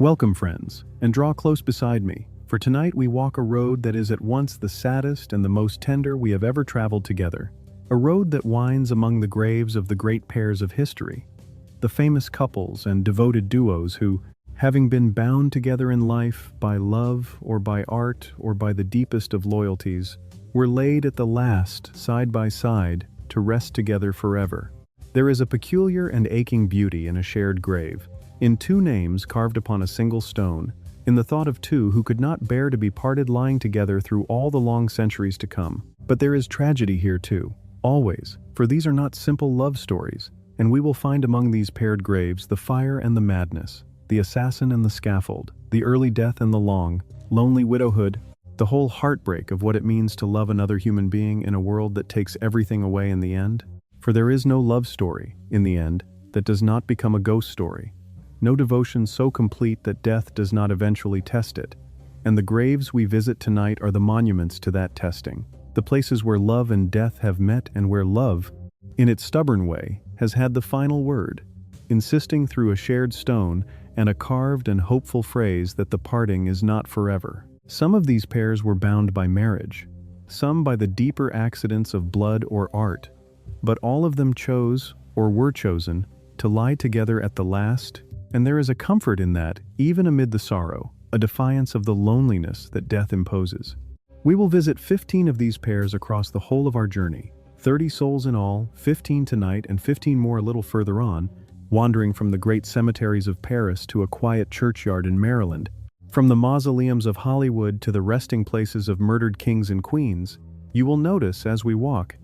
Welcome, friends, and draw close beside me, for tonight we walk a road that is at once the saddest and the most tender we have ever traveled together. A road that winds among the graves of the great pairs of history, the famous couples and devoted duos who, having been bound together in life by love or by art or by the deepest of loyalties, were laid at the last, side by side, to rest together forever. There is a peculiar and aching beauty in a shared grave, in two names carved upon a single stone, in the thought of two who could not bear to be parted lying together through all the long centuries to come. But there is tragedy here too, always, for these are not simple love stories, and we will find among these paired graves the fire and the madness, the assassin and the scaffold, the early death and the long, lonely widowhood, the whole heartbreak of what it means to love another human being in a world that takes everything away in the end. For there is no love story, in the end, that does not become a ghost story. No devotion so complete that death does not eventually test it. And the graves we visit tonight are the monuments to that testing. The places where love and death have met and where love, in its stubborn way, has had the final word, insisting through a shared stone and a carved and hopeful phrase that the parting is not forever. Some of these pairs were bound by marriage, some by the deeper accidents of blood or art, but all of them chose, or were chosen, to lie together at the last, and there is a comfort in that, even amid the sorrow, a defiance of the loneliness that death imposes. We will visit 15 of these pairs across the whole of our journey, 30 souls in all, 15 tonight and 15 more a little further on, wandering from the great cemeteries of Paris to a quiet churchyard in Maryland, from the mausoleums of Hollywood to the resting places of murdered kings and queens. You will notice, as we walk,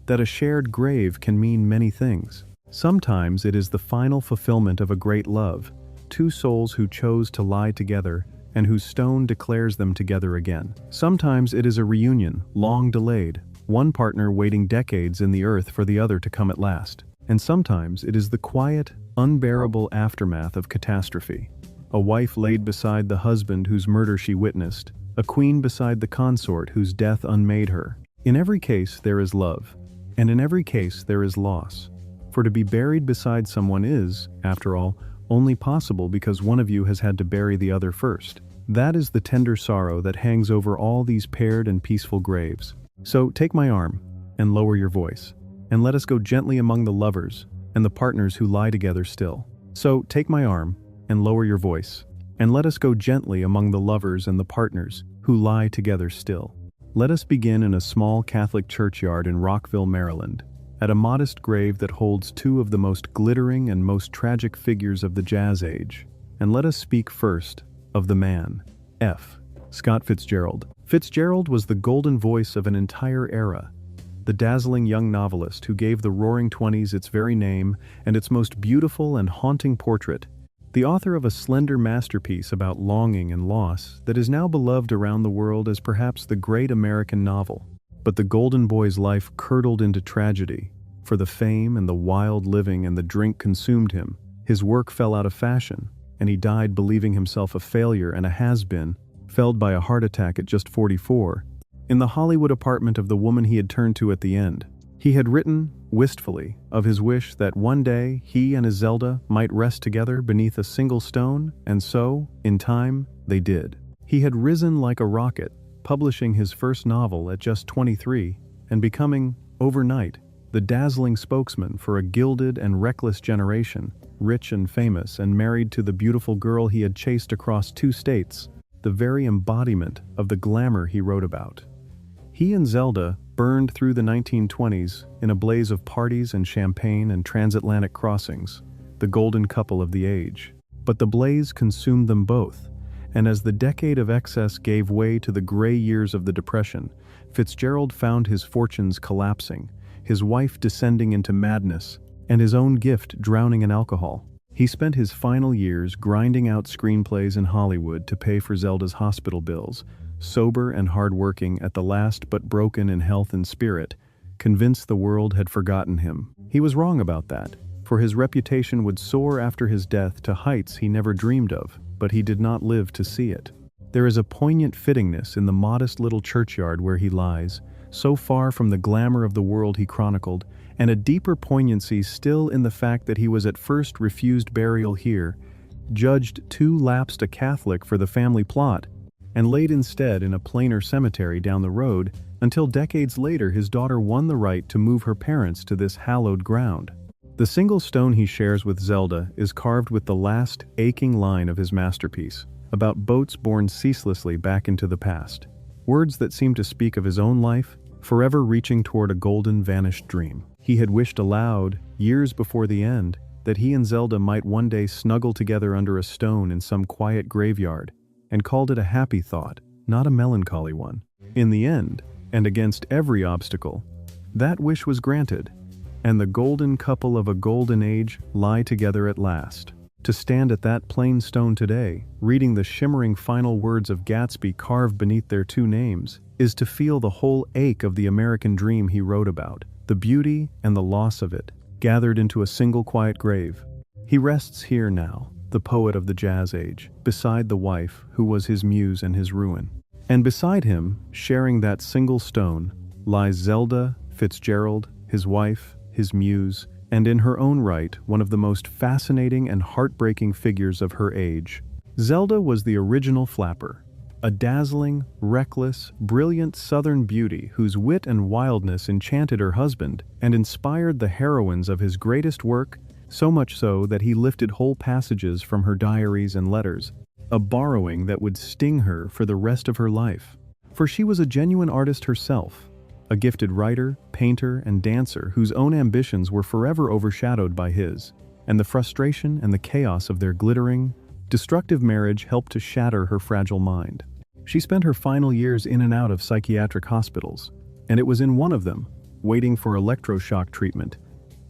that a shared grave can mean many things. Sometimes it is the final fulfillment of a great love, two souls who chose to lie together and whose stone declares them together again. Sometimes it is a reunion, long delayed, one partner waiting decades in the earth for the other to come at last. And sometimes it is the quiet, unbearable aftermath of catastrophe. A wife laid beside the husband whose murder she witnessed, a queen beside the consort whose death unmade her. In every case there is love, and in every case there is loss. For to be buried beside someone is, after all, only possible because one of you has had to bury the other first. That is the tender sorrow that hangs over all these paired and peaceful graves. So take my arm, and lower your voice, and let us go gently among the lovers and the partners who lie together still. So take my arm, and lower your voice, and let us go gently among the lovers and the partners who lie together still. Let us begin in a small Catholic churchyard in Rockville, Maryland, at a modest grave that holds two of the most glittering and most tragic figures of the Jazz Age. And let us speak first of the man, F. Scott Fitzgerald. Fitzgerald was the golden voice of an entire era, the dazzling young novelist who gave the Roaring Twenties its very name and its most beautiful and haunting portrait, the author of a slender masterpiece about longing and loss that is now beloved around the world as perhaps the great American novel. But the golden boy's life curdled into tragedy, for the fame and the wild living and the drink consumed him. His work fell out of fashion, and he died believing himself a failure and a has-been, felled by a heart attack at just 44, in the Hollywood apartment of the woman he had turned to at the end. He had written, wistfully, of his wish that one day he and his Zelda might rest together beneath a single stone, and so, in time, they did. He had risen like a rocket, publishing his first novel at just 23, and becoming, overnight, the dazzling spokesman for a gilded and reckless generation, rich and famous and married to the beautiful girl he had chased across 2 states, the very embodiment of the glamour he wrote about. He and Zelda burned through the 1920s in a blaze of parties and champagne and transatlantic crossings, the golden couple of the age. But the blaze consumed them both, and as the decade of excess gave way to the gray years of the Depression, Fitzgerald found his fortunes collapsing, his wife descending into madness, and his own gift drowning in alcohol. He spent his final years grinding out screenplays in Hollywood to pay for Zelda's hospital bills, sober and hard-working at the last but broken in health and spirit, convinced the world had forgotten him. He was wrong about that, for his reputation would soar after his death to heights he never dreamed of, but he did not live to see it. There is a poignant fittingness in the modest little churchyard where he lies, so far from the glamour of the world he chronicled, and a deeper poignancy still in the fact that he was at first refused burial here, judged too lapsed a Catholic for the family plot, and laid instead in a plainer cemetery down the road until decades later his daughter won the right to move her parents to this hallowed ground. The single stone he shares with Zelda is carved with the last aching line of his masterpiece, about boats borne ceaselessly back into the past. Words that seem to speak of his own life, forever reaching toward a golden vanished dream. He had wished aloud, years before the end, that he and Zelda might one day snuggle together under a stone in some quiet graveyard, and called it a happy thought, not a melancholy one. In the end, and against every obstacle, that wish was granted, and the golden couple of a golden age lie together at last. To stand at that plain stone today, reading the shimmering final words of Gatsby carved beneath their two names, is to feel the whole ache of the American dream he wrote about, the beauty and the loss of it, gathered into a single quiet grave. He rests here now, the poet of the jazz age, beside the wife who was his muse and his ruin. And beside him, sharing that single stone, lies Zelda Fitzgerald, his wife, his muse, and in her own right, one of the most fascinating and heartbreaking figures of her age. Zelda was the original flapper, a dazzling, reckless, brilliant Southern beauty whose wit and wildness enchanted her husband and inspired the heroines of his greatest work, so much so that he lifted whole passages from her diaries and letters, a borrowing that would sting her for the rest of her life. For she was a genuine artist herself, a gifted writer, painter, and dancer whose own ambitions were forever overshadowed by his, and the frustration and the chaos of their glittering, destructive marriage helped to shatter her fragile mind. She spent her final years in and out of psychiatric hospitals, and it was in one of them, waiting for electroshock treatment,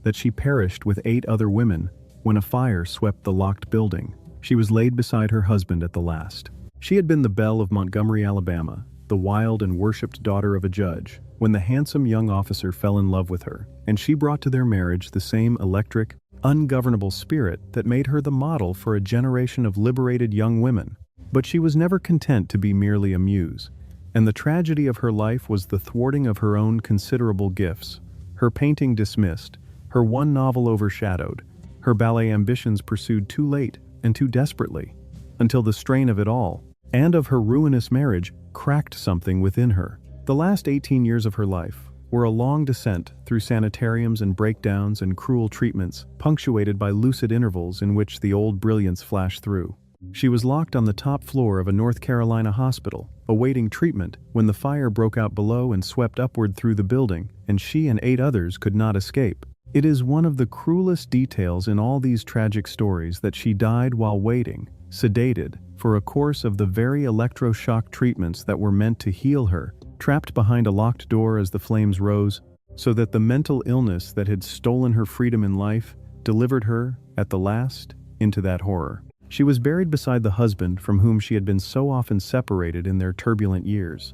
that she perished with 8 other women when a fire swept the locked building. She was laid beside her husband at the last. She had been the belle of Montgomery, Alabama, the wild and worshipped daughter of a judge, when the handsome young officer fell in love with her, and she brought to their marriage the same electric, ungovernable spirit that made her the model for a generation of liberated young women. But she was never content to be merely a muse, and the tragedy of her life was the thwarting of her own considerable gifts, her painting dismissed, her one novel overshadowed, her ballet ambitions pursued too late and too desperately, until the strain of it all, and of her ruinous marriage, cracked something within her. The last 18 years of her life were a long descent through sanitariums and breakdowns and cruel treatments, punctuated by lucid intervals in which the old brilliance flashed through. She was locked on the top floor of a North Carolina hospital, awaiting treatment, when the fire broke out below and swept upward through the building, and she and 8 others could not escape. It is one of the cruelest details in all these tragic stories that she died while waiting, sedated, for a course of the very electroshock treatments that were meant to heal her, trapped behind a locked door as the flames rose, so that the mental illness that had stolen her freedom in life delivered her, at the last, into that horror. She was buried beside the husband from whom she had been so often separated in their turbulent years.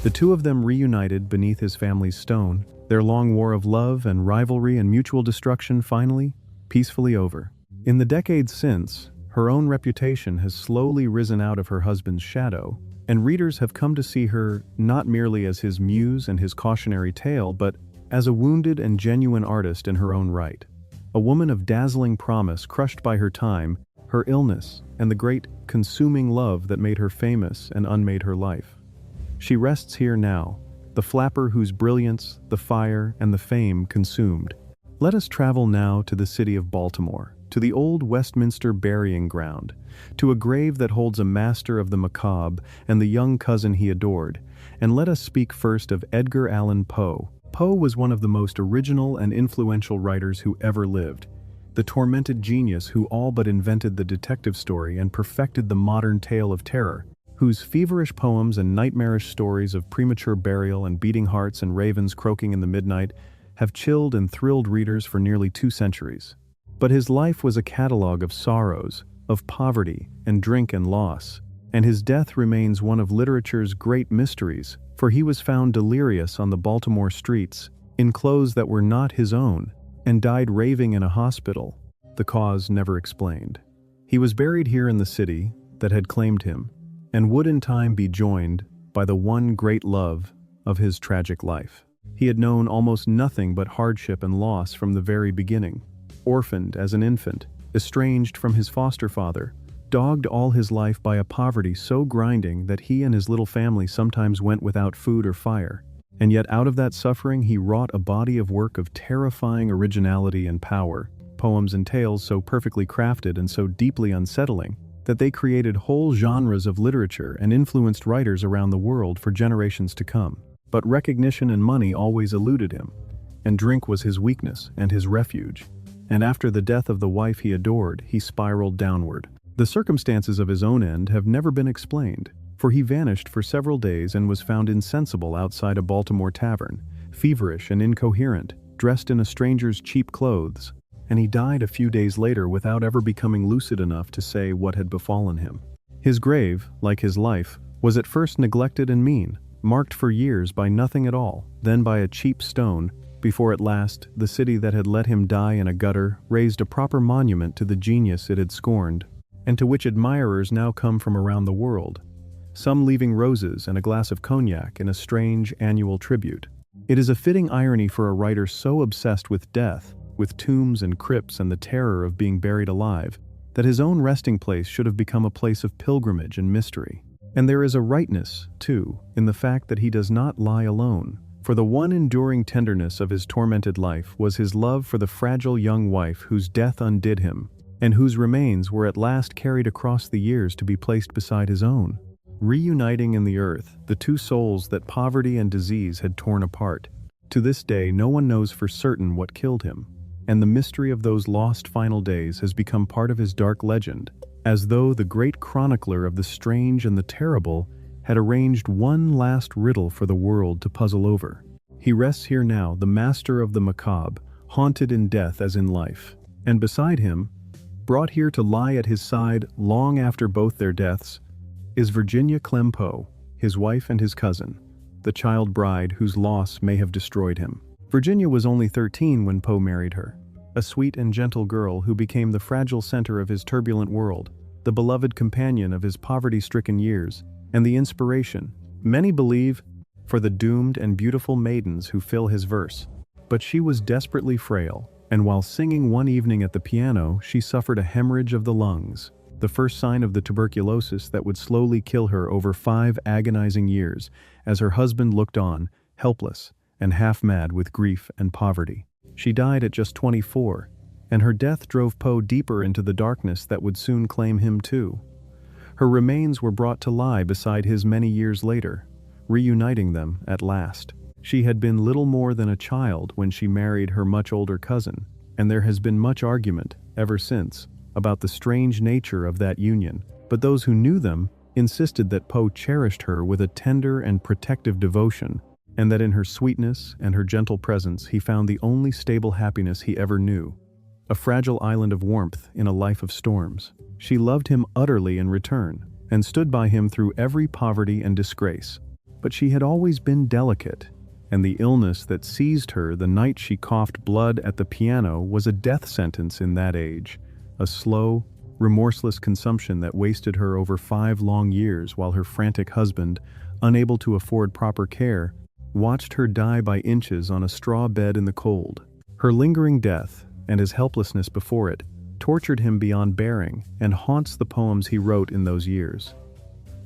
The two of them reunited beneath his family's stone, their long war of love and rivalry and mutual destruction finally, peacefully over. In the decades since, her own reputation has slowly risen out of her husband's shadow, and readers have come to see her not merely as his muse and his cautionary tale, but as a wounded and genuine artist in her own right. A woman of dazzling promise crushed by her time, her illness, and the great, consuming love that made her famous and unmade her life. She rests here now, the flapper whose brilliance, the fire, and the fame consumed. Let us travel now to the city of Baltimore, to the old Westminster burying ground, to a grave that holds a master of the macabre and the young cousin he adored, and let us speak first of Edgar Allan Poe. Poe was one of the most original and influential writers who ever lived, the tormented genius who all but invented the detective story and perfected the modern tale of terror, whose feverish poems and nightmarish stories of premature burial and beating hearts and ravens croaking in the midnight have chilled and thrilled readers for nearly 2 centuries. But his life was a catalogue of sorrows, of poverty and drink and loss, and his death remains one of literature's great mysteries, for he was found delirious on the Baltimore streets, in clothes that were not his own, and died raving in a hospital, the cause never explained. He was buried here in the city that had claimed him, and would in time be joined by the one great love of his tragic life. He had known almost nothing but hardship and loss from the very beginning. Orphaned as an infant, estranged from his foster father, dogged all his life by a poverty so grinding that he and his little family sometimes went without food or fire. And yet out of that suffering he wrought a body of work of terrifying originality and power, poems and tales so perfectly crafted and so deeply unsettling that they created whole genres of literature and influenced writers around the world for generations to come. But recognition and money always eluded him, and drink was his weakness and his refuge. And after the death of the wife he adored, he spiraled downward. The circumstances of his own end have never been explained, for he vanished for several days and was found insensible outside a Baltimore tavern, feverish and incoherent, dressed in a stranger's cheap clothes, and he died a few days later without ever becoming lucid enough to say what had befallen him. His grave, like his life, was at first neglected and mean, marked for years by nothing at all, then by a cheap stone, before at last the city that had let him die in a gutter raised a proper monument to the genius it had scorned, and to which admirers now come from around the world, some leaving roses and a glass of cognac in a strange annual tribute. It is a fitting irony for a writer so obsessed with death, with tombs and crypts and the terror of being buried alive, that his own resting place should have become a place of pilgrimage and mystery. And there is a rightness, too, in the fact that he does not lie alone, for the one enduring tenderness of his tormented life was his love for the fragile young wife whose death undid him, and whose remains were at last carried across the years to be placed beside his own, reuniting in the earth the two souls that poverty and disease had torn apart. To this day no one knows for certain what killed him, and the mystery of those lost final days has become part of his dark legend, as though the great chronicler of the strange and the terrible had arranged one last riddle for the world to puzzle over. He rests here now, the master of the macabre, haunted in death as in life, and beside him, brought here to lie at his side long after both their deaths, is Virginia Clem Poe, his wife and his cousin, the child bride whose loss may have destroyed him. Virginia was only 13 when Poe married her, a sweet and gentle girl who became the fragile center of his turbulent world, the beloved companion of his poverty-stricken years, and the inspiration, many believe, for the doomed and beautiful maidens who fill his verse. But she was desperately frail, and while singing one evening at the piano, she suffered a hemorrhage of the lungs, the first sign of the tuberculosis that would slowly kill her over 5 agonizing years, as her husband looked on, helpless and half-mad with grief and poverty. She died at just 24, and her death drove Poe deeper into the darkness that would soon claim him too. Her remains were brought to lie beside his many years later, reuniting them at last. She had been little more than a child when she married her much older cousin, and there has been much argument, ever since, about the strange nature of that union, but those who knew them insisted that Poe cherished her with a tender and protective devotion, and that in her sweetness and her gentle presence he found the only stable happiness he ever knew, a fragile island of warmth in a life of storms. She loved him utterly in return, and stood by him through every poverty and disgrace. But she had always been delicate, and the illness that seized her the night she coughed blood at the piano was a death sentence in that age, a slow, remorseless consumption that wasted her over 5 long years while her frantic husband, unable to afford proper care, watched her die by inches on a straw bed in the cold. Her lingering death, and his helplessness before it, tortured him beyond bearing and haunts the poems he wrote in those years.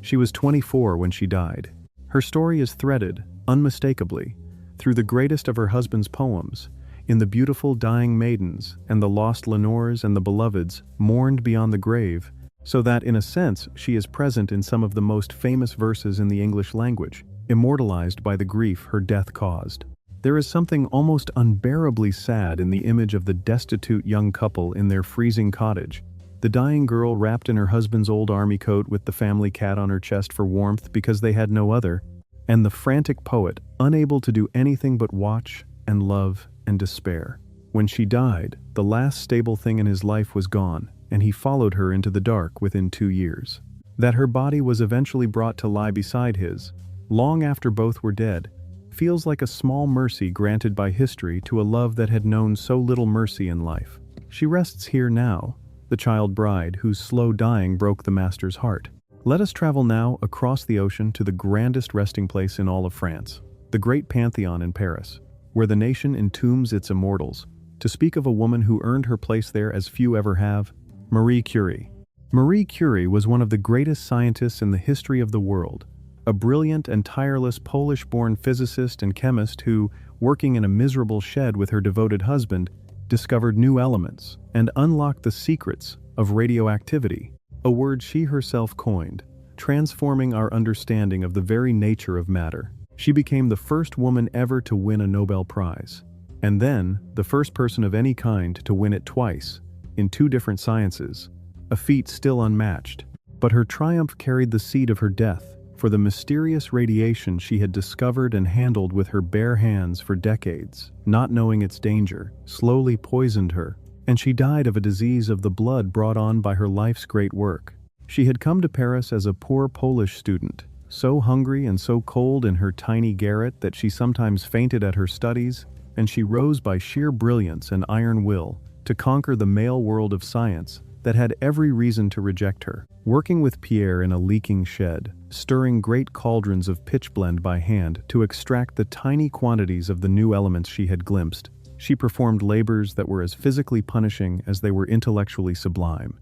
She was 24 when she died. Her story is threaded, unmistakably, through the greatest of her husband's poems, in the beautiful dying maidens and the lost Lenores and the beloveds mourned beyond the grave, so that in a sense she is present in some of the most famous verses in the English language, immortalized by the grief her death caused. There is something almost unbearably sad in the image of the destitute young couple in their freezing cottage, the dying girl wrapped in her husband's old army coat with the family cat on her chest for warmth because they had no other, and the frantic poet unable to do anything but watch and love and despair. When she died, the last stable thing in his life was gone, and he followed her into the dark within 2 years. That her body was eventually brought to lie beside his, long after both were dead, feels like a small mercy granted by history to a love that had known so little mercy in life. She rests here now, the child bride whose slow dying broke the master's heart. Let us travel now across the ocean to the grandest resting place in all of France, the great Pantheon in Paris, where the nation entombs its immortals, to speak of a woman who earned her place there as few ever have: Marie Curie. Marie Curie was one of the greatest scientists in the history of the world, a brilliant and tireless Polish-born physicist and chemist who, working in a miserable shed with her devoted husband, discovered new elements and unlocked the secrets of radioactivity, a word she herself coined, transforming our understanding of the very nature of matter. She became the first woman ever to win a Nobel Prize, and then the first person of any kind to win it twice, in two different sciences, a feat still unmatched. But her triumph carried the seed of her death, for the mysterious radiation she had discovered and handled with her bare hands for decades, not knowing its danger, slowly poisoned her, and she died of a disease of the blood brought on by her life's great work. She had come to Paris as a poor Polish student, so hungry and so cold in her tiny garret that she sometimes fainted at her studies, and she rose by sheer brilliance and iron will to conquer the male world of science that had every reason to reject her. Working with Pierre in a leaking shed, stirring great cauldrons of pitchblende by hand to extract the tiny quantities of the new elements she had glimpsed, she performed labors that were as physically punishing as they were intellectually sublime.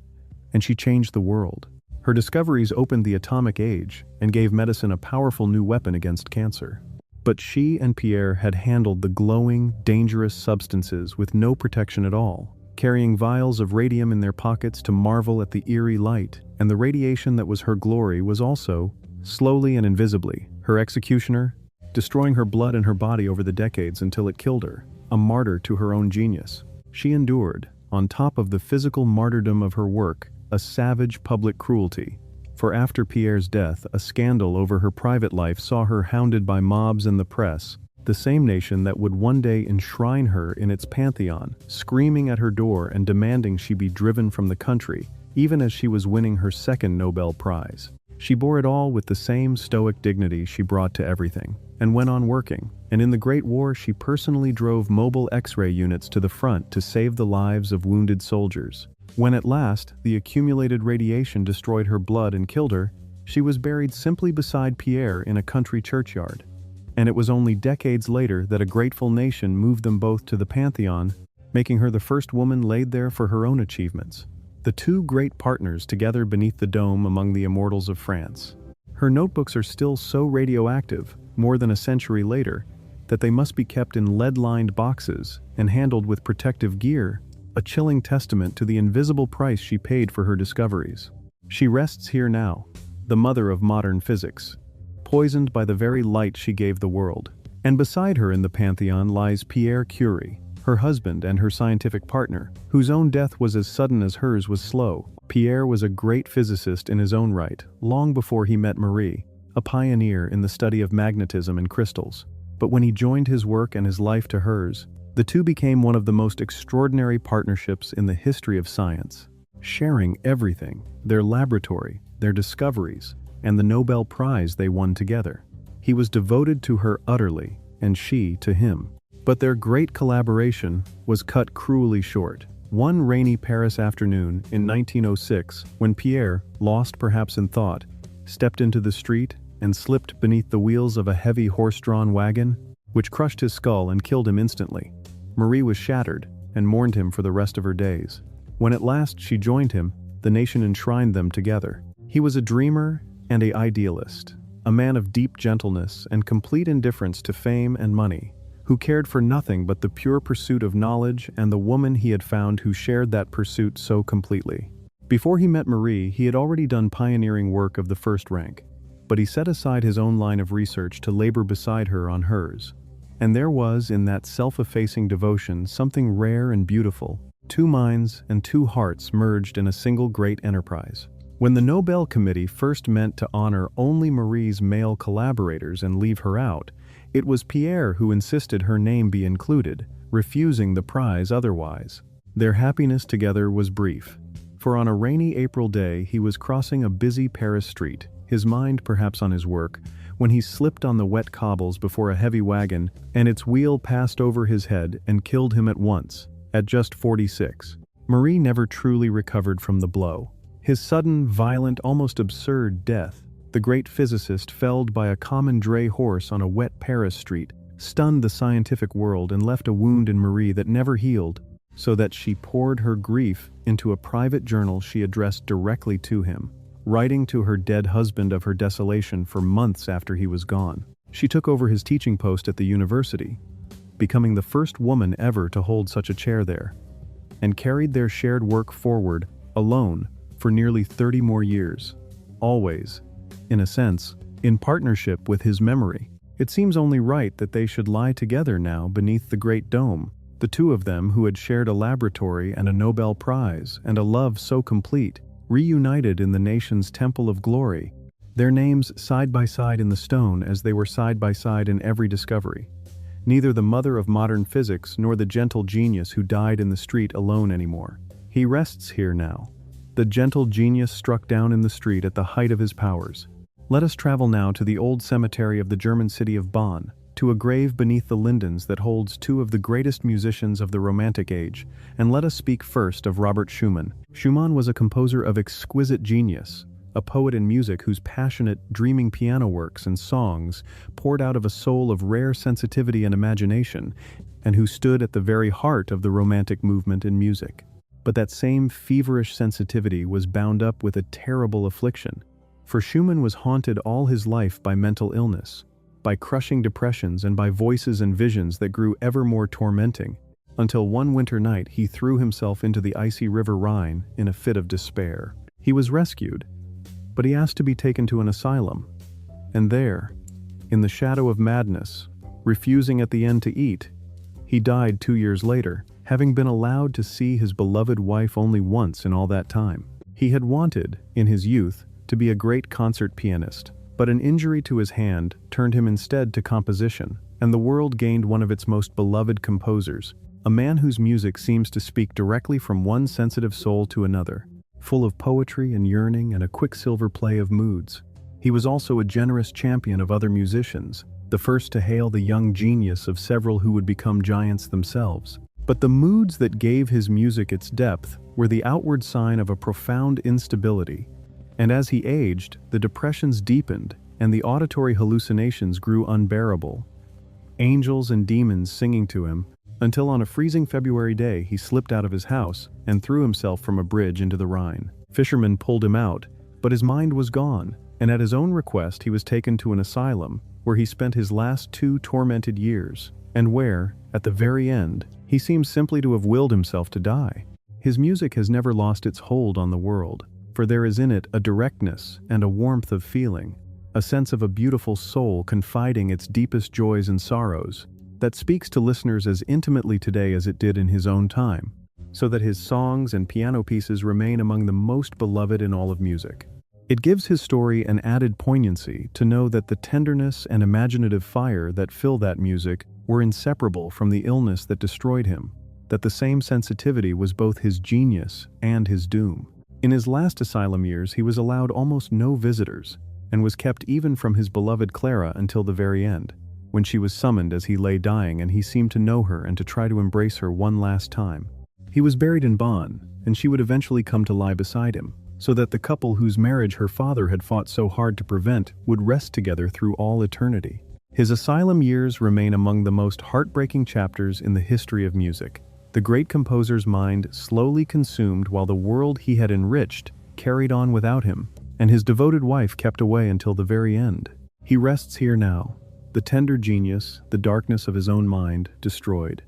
And she changed the world. Her discoveries opened the atomic age and gave medicine a powerful new weapon against cancer. But she and Pierre had handled the glowing, dangerous substances with no protection at all, carrying vials of radium in their pockets to marvel at the eerie light, and the radiation that was her glory was also, slowly and invisibly, her executioner, destroying her blood and her body over the decades until it killed her, a martyr to her own genius. She endured, on top of the physical martyrdom of her work, a savage public cruelty. For after Pierre's death, a scandal over her private life saw her hounded by mobs and the press, the same nation that would one day enshrine her in its pantheon, screaming at her door and demanding she be driven from the country, even as she was winning her second Nobel Prize. She bore it all with the same stoic dignity she brought to everything, and went on working, and in the Great War she personally drove mobile X-ray units to the front to save the lives of wounded soldiers. When at last the accumulated radiation destroyed her blood and killed her, she was buried simply beside Pierre in a country churchyard. And it was only decades later that a grateful nation moved them both to the Pantheon, making her the first woman laid there for her own achievements. The two great partners together beneath the dome among the immortals of France. Her notebooks are still so radioactive, more than a century later, that they must be kept in lead-lined boxes and handled with protective gear, a chilling testament to the invisible price she paid for her discoveries. She rests here now, the mother of modern physics, poisoned by the very light she gave the world. And beside her in the Pantheon lies Pierre Curie, her husband and her scientific partner, whose own death was as sudden as hers was slow. Pierre was a great physicist in his own right, long before he met Marie, a pioneer in the study of magnetism and crystals. But when he joined his work and his life to hers, the two became one of the most extraordinary partnerships in the history of science, sharing everything, their laboratory, their discoveries, and the Nobel Prize they won together. He was devoted to her utterly, and she to him. But their great collaboration was cut cruelly short. One rainy Paris afternoon in 1906, when Pierre, lost perhaps in thought, stepped into the street and slipped beneath the wheels of a heavy horse-drawn wagon, which crushed his skull and killed him instantly, Marie was shattered and mourned him for the rest of her days. When at last she joined him, the nation enshrined them together. He was a dreamer and an idealist, a man of deep gentleness and complete indifference to fame and money, who cared for nothing but the pure pursuit of knowledge and the woman he had found who shared that pursuit so completely. Before he met Marie, he had already done pioneering work of the first rank, but he set aside his own line of research to labor beside her on hers. And there was, in that self-effacing devotion, something rare and beautiful, two minds and two hearts merged in a single great enterprise. When the Nobel Committee first meant to honor only Marie's male collaborators and leave her out, it was Pierre who insisted her name be included, refusing the prize otherwise. Their happiness together was brief, for on a rainy April day he was crossing a busy Paris street, his mind perhaps on his work, when he slipped on the wet cobbles before a heavy wagon, and its wheel passed over his head and killed him at once, at just 46. Marie never truly recovered from the blow. His sudden, violent, almost absurd death, the great physicist felled by a common dray horse on a wet Paris street, stunned the scientific world and left a wound in Marie that never healed, so that she poured her grief into a private journal she addressed directly to him, writing to her dead husband of her desolation for months after he was gone. She took over his teaching post at the university, becoming the first woman ever to hold such a chair there, and carried their shared work forward, alone, for nearly 30 more years. Always, in a sense, in partnership with his memory. It seems only right that they should lie together now beneath the Great Dome, the two of them who had shared a laboratory and a Nobel Prize and a love so complete, reunited in the nation's temple of glory, their names side by side in the stone as they were side by side in every discovery. Neither the mother of modern physics nor the gentle genius who died in the street alone anymore. He rests here now. The gentle genius struck down in the street at the height of his powers. Let us travel now to the old cemetery of the German city of Bonn, to a grave beneath the lindens that holds two of the greatest musicians of the Romantic age, and let us speak first of Robert Schumann. Schumann was a composer of exquisite genius, a poet in music whose passionate, dreaming piano works and songs poured out of a soul of rare sensitivity and imagination, and who stood at the very heart of the Romantic movement in music. But that same feverish sensitivity was bound up with a terrible affliction. For Schumann was haunted all his life by mental illness, by crushing depressions and by voices and visions that grew ever more tormenting, until one winter night he threw himself into the icy river Rhine in a fit of despair. He was rescued, but he asked to be taken to an asylum. And there, in the shadow of madness, refusing at the end to eat, he died 2 years later, having been allowed to see his beloved wife only once in all that time. He had wanted, in his youth, to be a great concert pianist, but an injury to his hand turned him instead to composition, and the world gained one of its most beloved composers, a man whose music seems to speak directly from one sensitive soul to another, full of poetry and yearning and a quicksilver play of moods. He was also a generous champion of other musicians, the first to hail the young genius of several who would become giants themselves. But the moods that gave his music its depth were the outward sign of a profound instability, and as he aged, the depressions deepened and the auditory hallucinations grew unbearable. Angels and demons singing to him, until on a freezing February day he slipped out of his house and threw himself from a bridge into the Rhine. Fishermen pulled him out, but his mind was gone, and at his own request he was taken to an asylum, where he spent his last 2 tormented years, and where, at the very end, he seems simply to have willed himself to die. His music has never lost its hold on the world, for there is in it a directness and a warmth of feeling, a sense of a beautiful soul confiding its deepest joys and sorrows, that speaks to listeners as intimately today as it did in his own time, so that his songs and piano pieces remain among the most beloved in all of music. It gives his story an added poignancy to know that the tenderness and imaginative fire that fill that music were inseparable from the illness that destroyed him, that the same sensitivity was both his genius and his doom. In his last asylum years he was allowed almost no visitors, and was kept even from his beloved Clara until the very end, when she was summoned as he lay dying and he seemed to know her and to try to embrace her one last time. He was buried in Bonn, and she would eventually come to lie beside him, so that the couple whose marriage her father had fought so hard to prevent would rest together through all eternity. His asylum years remain among the most heartbreaking chapters in the history of music. The great composer's mind slowly consumed while the world he had enriched carried on without him, and his devoted wife kept away until the very end. He rests here now, the tender genius, the darkness of his own mind, destroyed.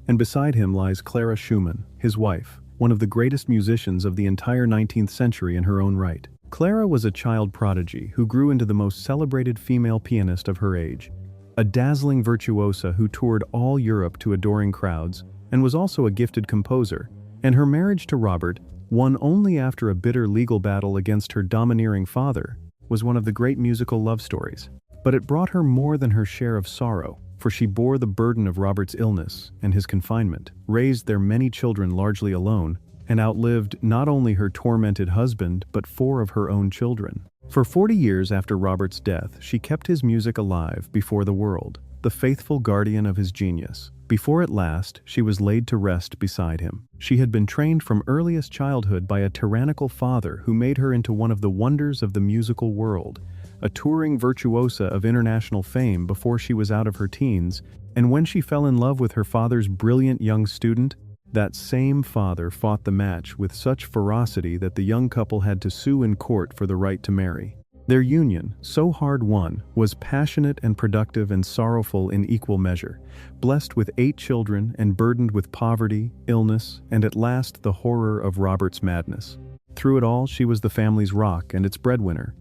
And beside him lies Clara Schumann, his wife, one of the greatest musicians of the entire 19th century in her own right. Clara was a child prodigy who grew into the most celebrated female pianist of her age, a dazzling virtuosa who toured all Europe to adoring crowds, and was also a gifted composer, and her marriage to Robert, won only after a bitter legal battle against her domineering father, was one of the great musical love stories. But it brought her more than her share of sorrow, for she bore the burden of Robert's illness and his confinement, raised their many children largely alone, and outlived not only her tormented husband but 4 of her own children. For 40 years after Robert's death, she kept his music alive before the world, the faithful guardian of his genius. Before at last, she was laid to rest beside him. She had been trained from earliest childhood by a tyrannical father who made her into one of the wonders of the musical world, a touring virtuosa of international fame before she was out of her teens, and when she fell in love with her father's brilliant young student, That same father fought the match with such ferocity that the young couple had to sue in court for the right to marry. Their union, so hard-won, was passionate and productive and sorrowful in equal measure, blessed with 8 children and burdened with poverty, illness, and at last the horror of Robert's madness. Through it all, she was the family's rock and its breadwinner.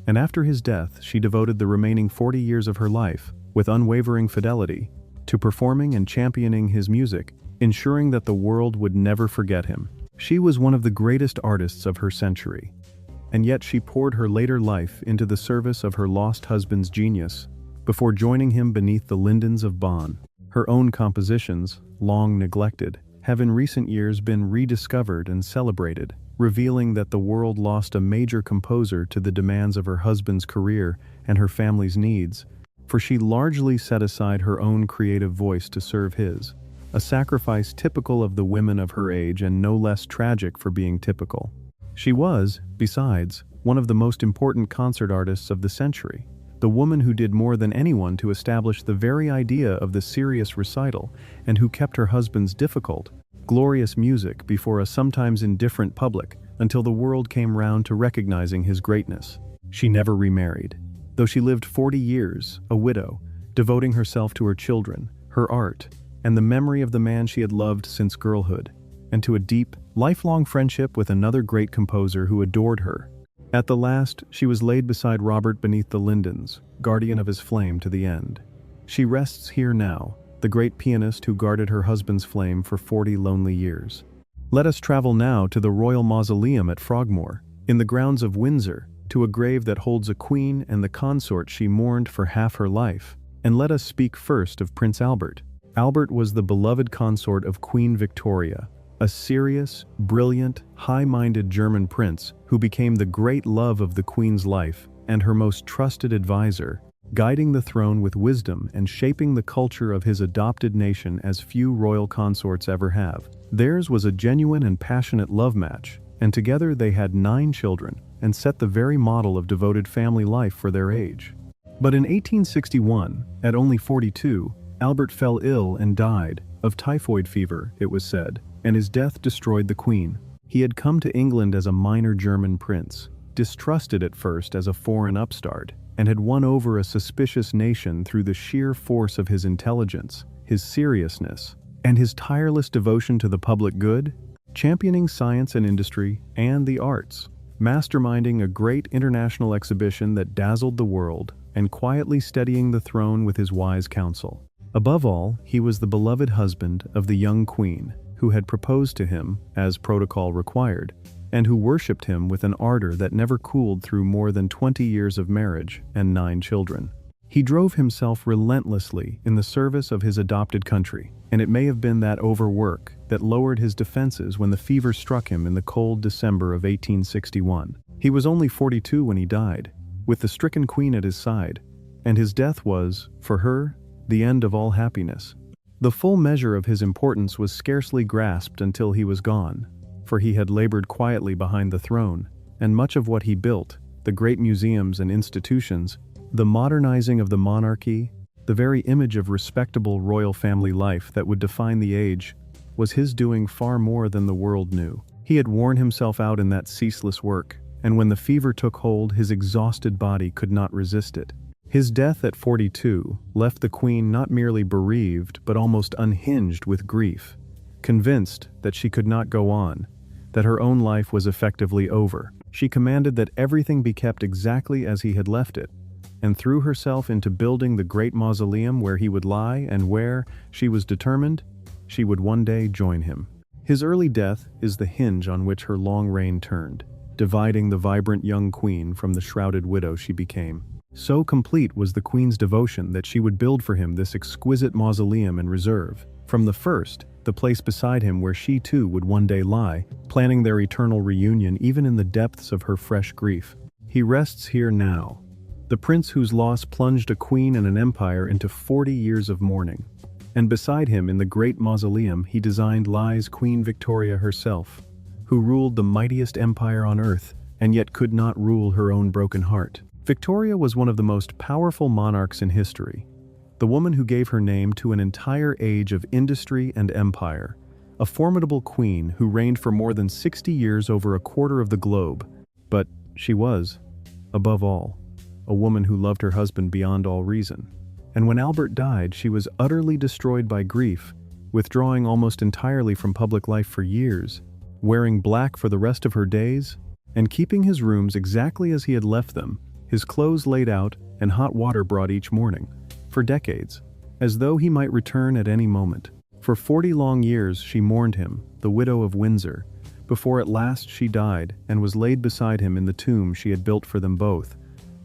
And after his death, she devoted the remaining 40 years of her life, with unwavering fidelity, to performing and championing his music, ensuring that the world would never forget him. She was one of the greatest artists of her century. And yet she poured her later life into the service of her lost husband's genius, before joining him beneath the lindens of Bonn. Her own compositions, long neglected, have in recent years been rediscovered and celebrated, revealing that the world lost a major composer to the demands of her husband's career and her family's needs, for she largely set aside her own creative voice to serve his, a sacrifice typical of the women of her age and no less tragic for being typical. She was, besides, one of the most important concert artists of the century, the woman who did more than anyone to establish the very idea of the serious recital and who kept her husband's difficult, glorious music before a sometimes indifferent public until the world came round to recognizing his greatness. She never remarried, though she lived 40 years, a widow, devoting herself to her children, her art, and the memory of the man she had loved since girlhood, and to a deep, lifelong friendship with another great composer who adored her. At the last, she was laid beside Robert beneath the lindens, guardian of his flame to the end. She rests here now, the great pianist who guarded her husband's flame for 40 lonely years. Let us travel now to the Royal Mausoleum at Frogmore, in the grounds of Windsor, to a grave that holds a queen and the consort she mourned for half her life. And let us speak first of Prince Albert. Albert was the beloved consort of Queen Victoria, a serious, brilliant, high-minded German prince who became the great love of the Queen's life and her most trusted advisor, guiding the throne with wisdom and shaping the culture of his adopted nation as few royal consorts ever have. Theirs was a genuine and passionate love match, and together they had 9 children and set the very model of devoted family life for their age. But in 1861, at only 42, Albert fell ill and died, of typhoid fever, it was said, and his death destroyed the Queen. He had come to England as a minor German prince, distrusted at first as a foreign upstart, and had won over a suspicious nation through the sheer force of his intelligence, his seriousness, and his tireless devotion to the public good, championing science and industry and the arts, masterminding a great international exhibition that dazzled the world, and quietly steadying the throne with his wise counsel. Above all, he was the beloved husband of the young Queen, who had proposed to him, as protocol required, and who worshipped him with an ardor that never cooled through more than 20 years of marriage and 9 children. He drove himself relentlessly in the service of his adopted country, and it may have been that overwork that lowered his defenses when the fever struck him in the cold December of 1861. He was only 42 when he died, with the stricken Queen at his side, and his death was, for her, the end of all happiness. The full measure of his importance was scarcely grasped until he was gone, for he had labored quietly behind the throne, and much of what he built, the great museums and institutions, the modernizing of the monarchy, the very image of respectable royal family life that would define the age, was his doing far more than the world knew. He had worn himself out in that ceaseless work, and when the fever took hold, his exhausted body could not resist it. His death at 42 left the Queen not merely bereaved but almost unhinged with grief, convinced that she could not go on, that her own life was effectively over. She commanded that everything be kept exactly as he had left it, and threw herself into building the great mausoleum where he would lie and where, she was determined, she would one day join him. His early death is the hinge on which her long reign turned, dividing the vibrant young Queen from the shrouded widow she became. So complete was the Queen's devotion that she would build for him this exquisite mausoleum and reserve, from the first, the place beside him where she too would one day lie, planning their eternal reunion even in the depths of her fresh grief. He rests here now, the prince whose loss plunged a queen and an empire into 40 years of mourning. And beside him in the great mausoleum he designed lies Queen Victoria herself, who ruled the mightiest empire on earth and yet could not rule her own broken heart. Victoria was one of the most powerful monarchs in history, the woman who gave her name to an entire age of industry and empire, a formidable queen who reigned for more than 60 years over a quarter of the globe. But she was, above all, a woman who loved her husband beyond all reason. And when Albert died, she was utterly destroyed by grief, withdrawing almost entirely from public life for years, wearing black for the rest of her days, and keeping his rooms exactly as he had left them, his clothes laid out and hot water brought each morning, for decades, as though he might return at any moment. For 40 long years she mourned him, the widow of Windsor, before at last she died and was laid beside him in the tomb she had built for them both,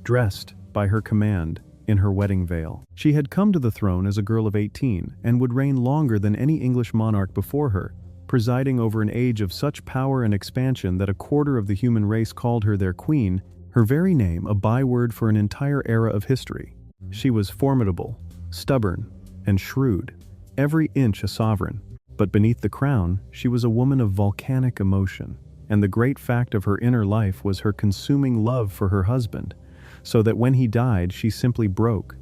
dressed, by her command, in her wedding veil. She had come to the throne as a girl of 18 and would reign longer than any English monarch before her, presiding over an age of such power and expansion that a quarter of the human race called her their queen, her very name a byword for an entire era of history. She was formidable, stubborn, and shrewd, every inch a sovereign. But beneath the crown, she was a woman of volcanic emotion, and the great fact of her inner life was her consuming love for her husband, so that when he died she simply broke,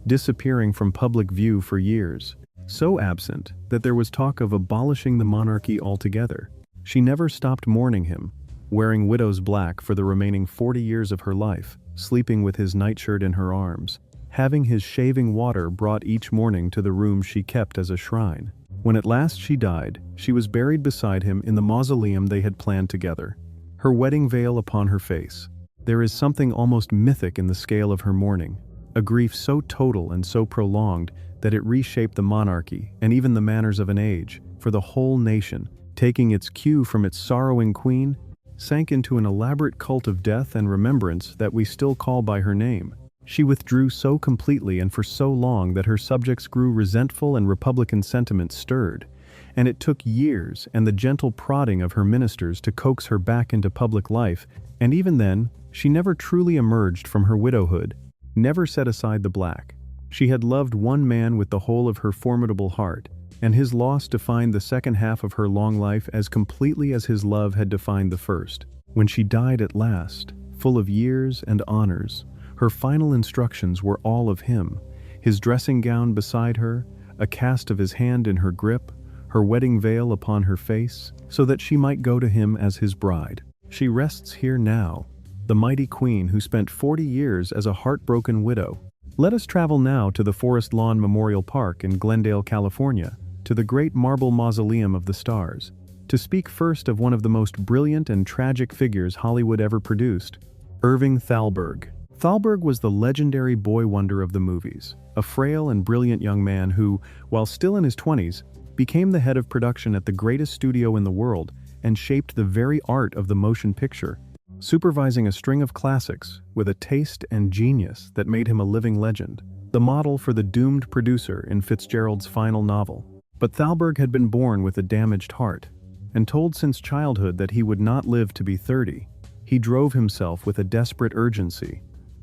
disappearing from public view for years, so absent that there was talk of abolishing the monarchy altogether. She never stopped mourning him, wearing widow's black for the remaining 40 years of her life, sleeping with his nightshirt in her arms, having his shaving water brought each morning to the room she kept as a shrine. When at last she died, she was buried beside him in the mausoleum they had planned together, her wedding veil upon her face. There is something almost mythic in the scale of her mourning, a grief so total and so prolonged that it reshaped the monarchy and even the manners of an age, for the whole nation, taking its cue from its sorrowing queen, sank into an elaborate cult of death and remembrance that we still call by her name. She withdrew so completely and for so long that her subjects grew resentful and Republican sentiment stirred, and it took years and the gentle prodding of her ministers to coax her back into public life, and even then, she never truly emerged from her widowhood, never set aside the black. She had loved one man with the whole of her formidable heart, and his loss defined the second half of her long life as completely as his love had defined the first. When she died at last, full of years and honors, her final instructions were all of him, his dressing gown beside her, a cast of his hand in her grip, her wedding veil upon her face, so that she might go to him as his bride. She rests here now, the mighty queen who spent 40 years as a heartbroken widow. Let us travel now to the Forest Lawn Memorial Park in Glendale, California, to the great marble mausoleum of the stars, to speak first of one of the most brilliant and tragic figures Hollywood ever produced, Irving Thalberg. Thalberg was the legendary boy wonder of the movies, a frail and brilliant young man who, while still in his 20s, became the head of production at the greatest studio in the world and shaped the very art of the motion picture, supervising a string of classics with a taste and genius that made him a living legend, the model for the doomed producer in Fitzgerald's final novel. But Thalberg had been born with a damaged heart, and told since childhood that he would not live to be 30. He drove himself with a desperate urgency,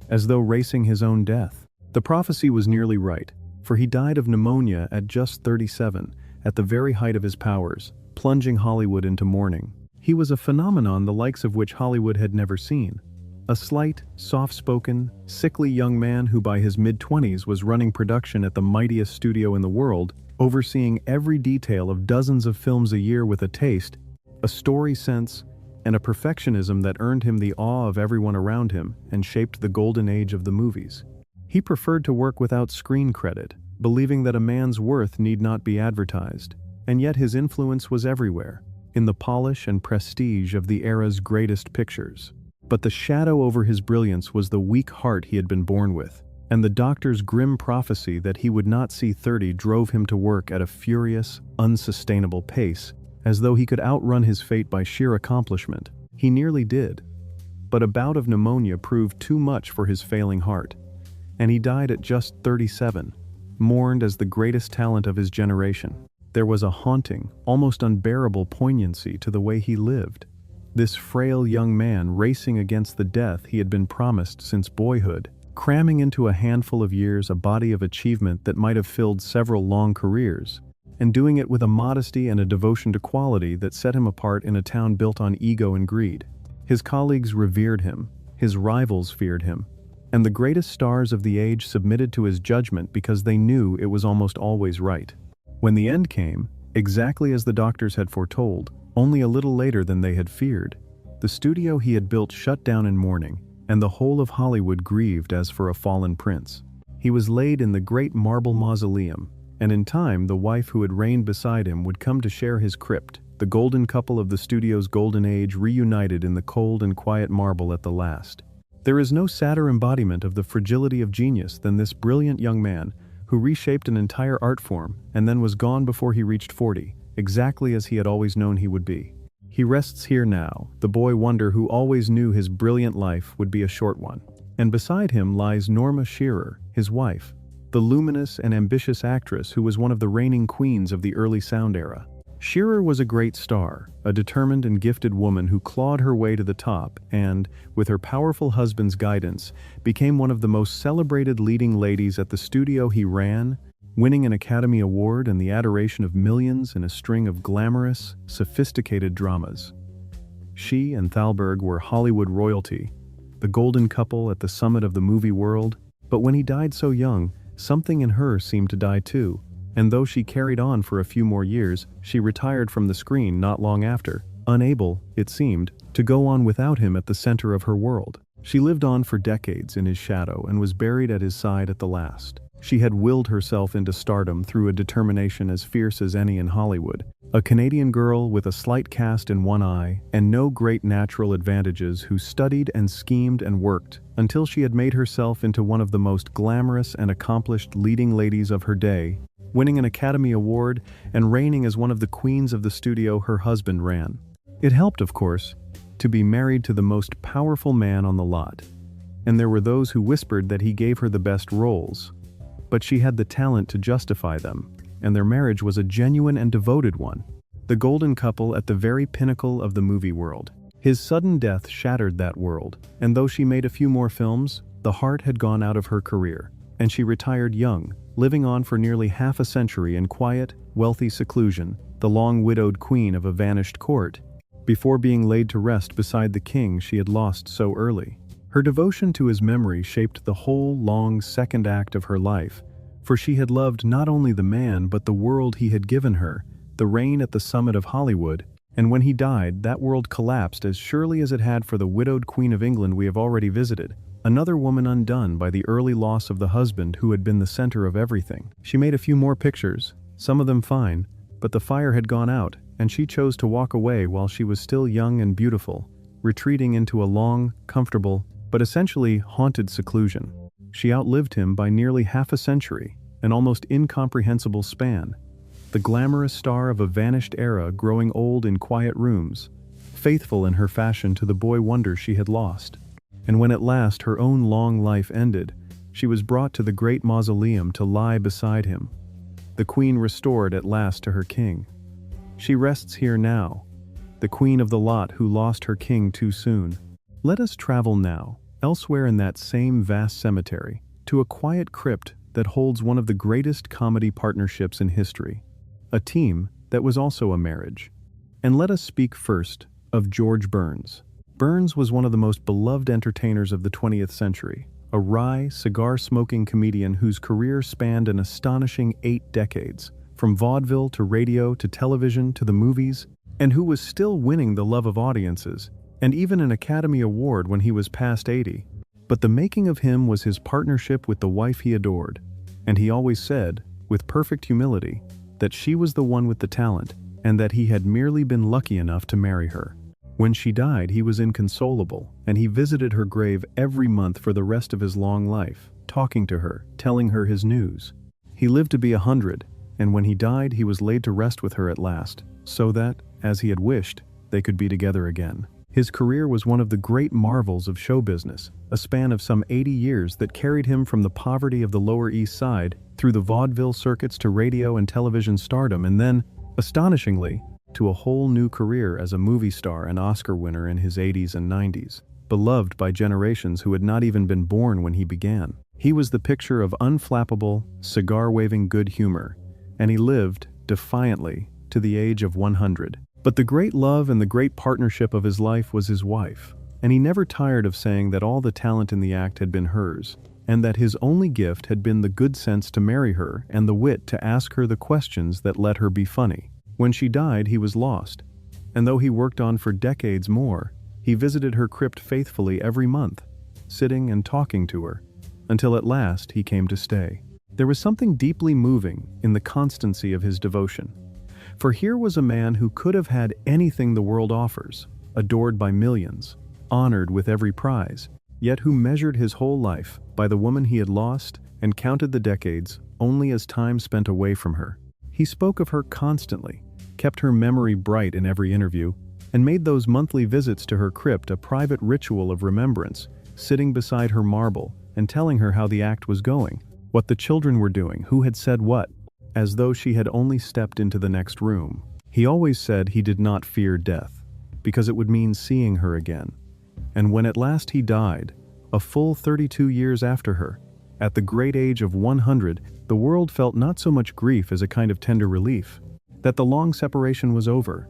as though racing his own death. The prophecy was nearly right, for he died of pneumonia at just 37, at the very height of his powers, plunging Hollywood into mourning. He was a phenomenon the likes of which Hollywood had never seen. A slight, soft-spoken, sickly young man who by his mid-20s was running production at the mightiest studio in the world, overseeing every detail of dozens of films a year with a taste, a story sense, and a perfectionism that earned him the awe of everyone around him and shaped the golden age of the movies. He preferred to work without screen credit, believing that a man's worth need not be advertised, and yet his influence was everywhere, in the polish and prestige of the era's greatest pictures. But the shadow over his brilliance was the weak heart he had been born with, and the doctor's grim prophecy that he would not see 30 drove him to work at a furious, unsustainable pace, as though he could outrun his fate by sheer accomplishment. He nearly did. But a bout of pneumonia proved too much for his failing heart, and he died at just 37, mourned as the greatest talent of his generation. There was a haunting, almost unbearable poignancy to the way he lived. This frail young man racing against the death he had been promised since boyhood, cramming into a handful of years a body of achievement that might have filled several long careers, and doing it with a modesty and a devotion to quality that set him apart in a town built on ego and greed. His colleagues revered him, his rivals feared him, and the greatest stars of the age submitted to his judgment because they knew it was almost always right. When the end came, exactly as the doctors had foretold, only a little later than they had feared. The studio he had built shut down in mourning, and the whole of Hollywood grieved as for a fallen prince. He was laid in the great marble mausoleum, and in time the wife who had reigned beside him would come to share his crypt, the golden couple of the studio's golden age reunited in the cold and quiet marble at the last. There is no sadder embodiment of the fragility of genius than this brilliant young man, who reshaped an entire art form and then was gone before he reached 40, exactly as he had always known he would be. He rests here now, the boy wonder who always knew his brilliant life would be a short one. And beside him lies Norma Shearer, his wife, the luminous and ambitious actress who was one of the reigning queens of the early sound era. Shearer was a great star, a determined and gifted woman who clawed her way to the top and, with her powerful husband's guidance, became one of the most celebrated leading ladies at the studio he ran, winning an Academy Award and the adoration of millions in a string of glamorous, sophisticated dramas. She and Thalberg were Hollywood royalty, the golden couple at the summit of the movie world, but when he died so young, something in her seemed to die too. And though she carried on for a few more years, she retired from the screen not long after, unable, it seemed, to go on without him at the center of her world. She lived on for decades in his shadow and was buried at his side at the last. She had willed herself into stardom through a determination as fierce as any in Hollywood. A Canadian girl with a slight cast in one eye and no great natural advantages who studied and schemed and worked until she had made herself into one of the most glamorous and accomplished leading ladies of her day, winning an Academy Award and reigning as one of the queens of the studio her husband ran. It helped, of course, to be married to the most powerful man on the lot, and there were those who whispered that he gave her the best roles. But she had the talent to justify them, and their marriage was a genuine and devoted one, the golden couple at the very pinnacle of the movie world. His sudden death shattered that world, and though she made a few more films, the heart had gone out of her career, and she retired young, living on for nearly half a century in quiet, wealthy seclusion, the long-widowed queen of a vanished court, before being laid to rest beside the king she had lost so early. Her devotion to his memory shaped the whole long second act of her life, for she had loved not only the man but the world he had given her, the reign at the summit of Hollywood, and when he died, that world collapsed as surely as it had for the widowed Queen of England we have already visited. Another woman undone by the early loss of the husband who had been the center of everything. She made a few more pictures, some of them fine, but the fire had gone out, and she chose to walk away while she was still young and beautiful, retreating into a long, comfortable, but essentially haunted seclusion. She outlived him by nearly half a century, an almost incomprehensible span. The glamorous star of a vanished era growing old in quiet rooms, faithful in her fashion to the boy wonder she had lost. And when at last her own long life ended, she was brought to the great mausoleum to lie beside him, the queen restored at last to her king. She rests here now, the queen of the lot who lost her king too soon. Let us travel now, elsewhere in that same vast cemetery, to a quiet crypt that holds one of the greatest comedy partnerships in history, a team that was also a marriage. And let us speak first of George Burns. Burns was one of the most beloved entertainers of the 20th century, a wry, cigar-smoking comedian whose career spanned an astonishing 8 decades, from vaudeville to radio to television to the movies, and who was still winning the love of audiences, and even an Academy Award when he was past 80. But the making of him was his partnership with the wife he adored, and he always said, with perfect humility, that she was the one with the talent, and that he had merely been lucky enough to marry her. When she died, he was inconsolable, and he visited her grave every month for the rest of his long life, talking to her, telling her his news. He lived to be 100, and when he died, he was laid to rest with her at last, so that, as he had wished, they could be together again. His career was one of the great marvels of show business, a span of some 80 years that carried him from the poverty of the Lower East Side through the vaudeville circuits to radio and television stardom, and then, astonishingly, to a whole new career as a movie star and Oscar winner in his 80s and 90s, beloved by generations who had not even been born when he began. He was the picture of unflappable, cigar-waving good humor, and he lived, defiantly, to the age of 100. But the great love and the great partnership of his life was his wife, and he never tired of saying that all the talent in the act had been hers, and that his only gift had been the good sense to marry her and the wit to ask her the questions that let her be funny. When she died, he was lost, and though he worked on for decades more, he visited her crypt faithfully every month, sitting and talking to her, until at last he came to stay. There was something deeply moving in the constancy of his devotion. For here was a man who could have had anything the world offers, adored by millions, honored with every prize, yet who measured his whole life by the woman he had lost and counted the decades only as time spent away from her. He spoke of her constantly, kept her memory bright in every interview, and made those monthly visits to her crypt a private ritual of remembrance, sitting beside her marble and telling her how the act was going, what the children were doing, who had said what, as though she had only stepped into the next room. He always said he did not fear death, because it would mean seeing her again. And when at last he died, a full 32 years after her, at the great age of 100, the world felt not so much grief as a kind of tender relief, that the long separation was over,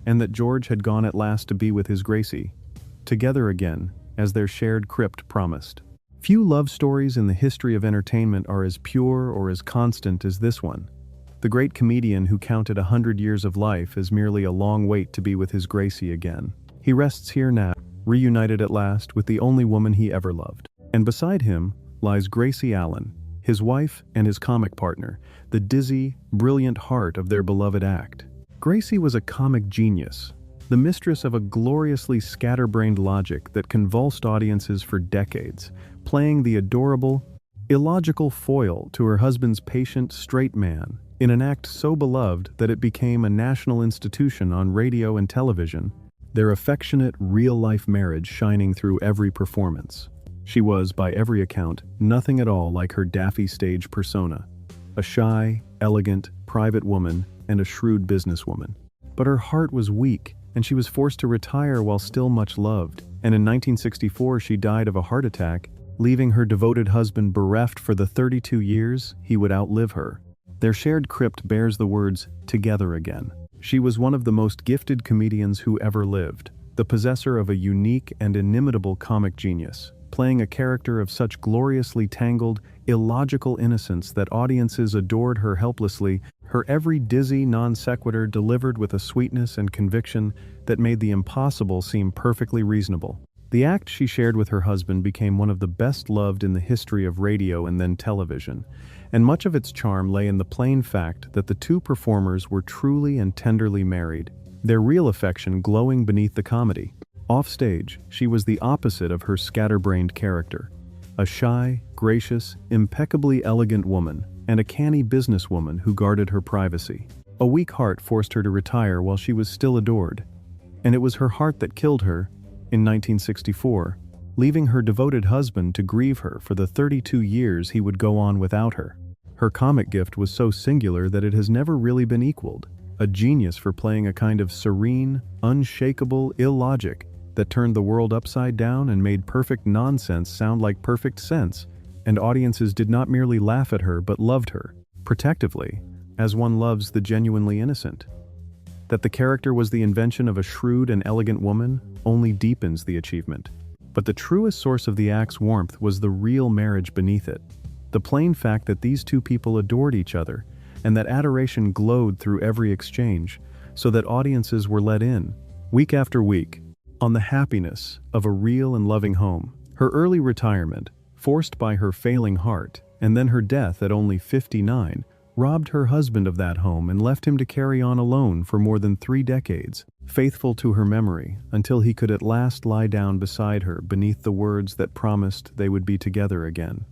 and that George had gone at last to be with his Gracie, together again, as their shared crypt promised. Few love stories in the history of entertainment are as pure or as constant as this one. The great comedian who counted 100 years of life as merely a long wait to be with his Gracie again. He rests here now, reunited at last with the only woman he ever loved. And beside him lies Gracie Allen, his wife and his comic partner, the dizzy, brilliant heart of their beloved act. Gracie was a comic genius, the mistress of a gloriously scatterbrained logic that convulsed audiences for decades, playing the adorable, illogical foil to her husband's patient, straight man, in an act so beloved that it became a national institution on radio and television, their affectionate, real-life marriage shining through every performance. She was, by every account, nothing at all like her daffy stage persona, a shy, elegant, private woman and a shrewd businesswoman. But her heart was weak, and she was forced to retire while still much loved, and in 1964 she died of a heart attack, leaving her devoted husband bereft for the 32 years he would outlive her. Their shared crypt bears the words, "Together again." She was one of the most gifted comedians who ever lived, the possessor of a unique and inimitable comic genius, playing a character of such gloriously tangled, illogical innocence that audiences adored her helplessly, her every dizzy non sequitur delivered with a sweetness and conviction that made the impossible seem perfectly reasonable. The act she shared with her husband became one of the best loved in the history of radio and then television, and much of its charm lay in the plain fact that the two performers were truly and tenderly married, their real affection glowing beneath the comedy. Offstage, she was the opposite of her scatterbrained character, a shy, gracious, impeccably elegant woman, and a canny businesswoman who guarded her privacy. A weak heart forced her to retire while she was still adored, and it was her heart that killed her in 1964, leaving her devoted husband to grieve her for the 32 years he would go on without her. Her comic gift was so singular that it has never really been equaled, a genius for playing a kind of serene, unshakable illogic that turned the world upside down and made perfect nonsense sound like perfect sense, and audiences did not merely laugh at her but loved her, protectively, as one loves the genuinely innocent. That the character was the invention of a shrewd and elegant woman only deepens the achievement. But the truest source of the act's warmth was the real marriage beneath it, the plain fact that these two people adored each other, and that adoration glowed through every exchange, so that audiences were let in, week after week, on the happiness of a real and loving home. Her early retirement, forced by her failing heart, and then her death at only 59, robbed her husband of that home and left him to carry on alone for more than 3 decades, faithful to her memory, until he could at last lie down beside her beneath the words that promised they would be together again.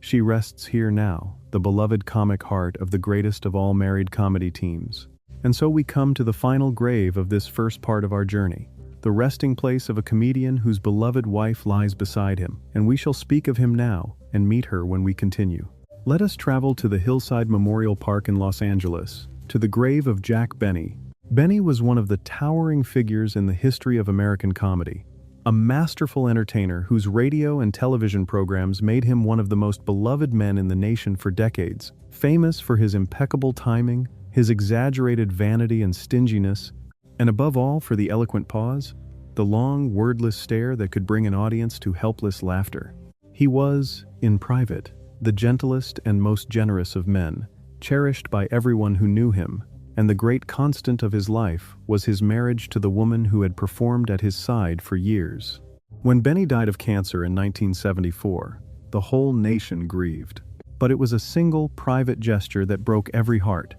She rests here now, the beloved comic heart of the greatest of all married comedy teams. And so we come to the final grave of this first part of our journey, the resting place of a comedian whose beloved wife lies beside him, and we shall speak of him now and meet her when we continue. Let us travel to the Hillside Memorial Park in Los Angeles, to the grave of Jack Benny. Benny was one of the towering figures in the history of American comedy, a masterful entertainer whose radio and television programs made him one of the most beloved men in the nation for decades, famous for his impeccable timing, his exaggerated vanity and stinginess, and above all for the eloquent pause, the long, wordless stare that could bring an audience to helpless laughter. He was, in private, the gentlest and most generous of men, cherished by everyone who knew him, and the great constant of his life was his marriage to the woman who had performed at his side for years. When Benny died of cancer in 1974, the whole nation grieved. But it was a single, private gesture that broke every heart,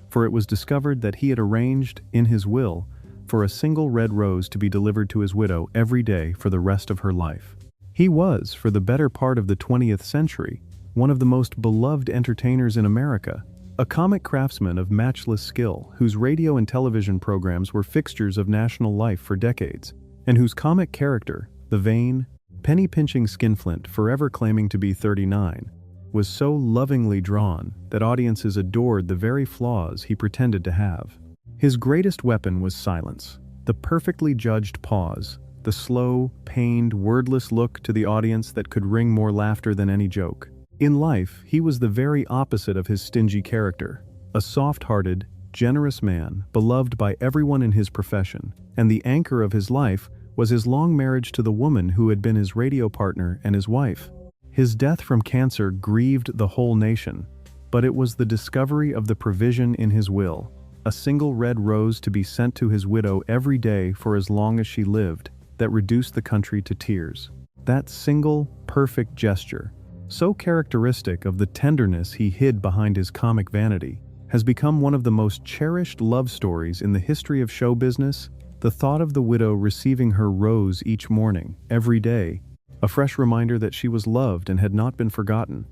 for it was discovered that he had arranged, in his will, for a single red rose to be delivered to his widow every day for the rest of her life. He was, for the better part of the 20th century, one of the most beloved entertainers in America, a comic craftsman of matchless skill whose radio and television programs were fixtures of national life for decades, and whose comic character, the vain, penny-pinching skinflint forever claiming to be 39, was so lovingly drawn that audiences adored the very flaws he pretended to have. His greatest weapon was silence, the perfectly judged pause, the slow, pained, wordless look to the audience that could wring more laughter than any joke. In life, he was the very opposite of his stingy character, a soft-hearted, generous man, beloved by everyone in his profession, and the anchor of his life was his long marriage to the woman who had been his radio partner and his wife. His death from cancer grieved the whole nation, but it was the discovery of the provision in his will, a single red rose to be sent to his widow every day for as long as she lived, that reduced the country to tears. That single, perfect gesture, so characteristic of the tenderness he hid behind his comic vanity, has become one of the most cherished love stories in the history of show business. The thought of the widow receiving her rose each morning, every day, a fresh reminder that she was loved and had not been forgotten,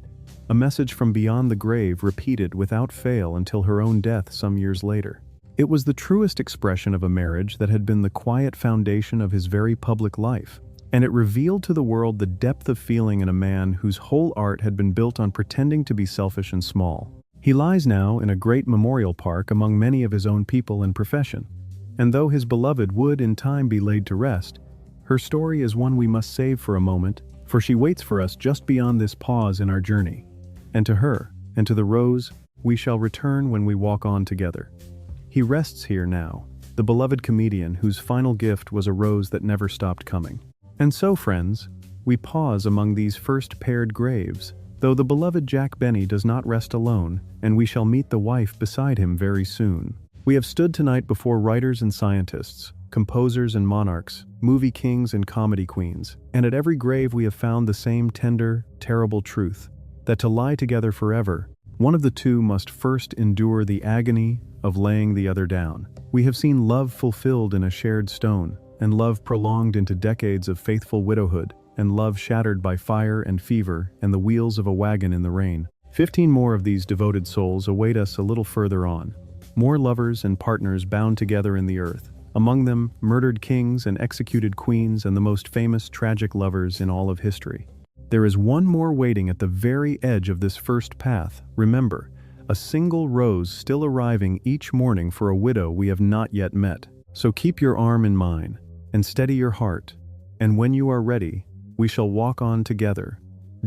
a message from beyond the grave repeated without fail until her own death some years later. It was the truest expression of a marriage that had been the quiet foundation of his very public life, and it revealed to the world the depth of feeling in a man whose whole art had been built on pretending to be selfish and small. He lies now in a great memorial park among many of his own people and profession, and though his beloved would in time be laid to rest, her story is one we must save for a moment, for she waits for us just beyond this pause in our journey. And to her, and to the rose, we shall return when we walk on together. He rests here now, the beloved comedian whose final gift was a rose that never stopped coming. And so, friends, we pause among these first paired graves, though the beloved Jack Benny does not rest alone, and we shall meet the wife beside him very soon. We have stood tonight before writers and scientists, composers and monarchs, movie kings and comedy queens, and at every grave we have found the same tender, terrible truth, that to lie together forever, one of the two must first endure the agony of laying the other down. We have seen love fulfilled in a shared stone, and love prolonged into decades of faithful widowhood, and love shattered by fire and fever and the wheels of a wagon in the rain. 15 more of these devoted souls await us a little further on. More lovers and partners bound together in the earth, among them murdered kings and executed queens and the most famous tragic lovers in all of history. There is one more waiting at the very edge of this first path. Remember, a single rose still arriving each morning for a widow we have not yet met. So keep your arm in mine, and steady your heart, and when you are ready, we shall walk on together,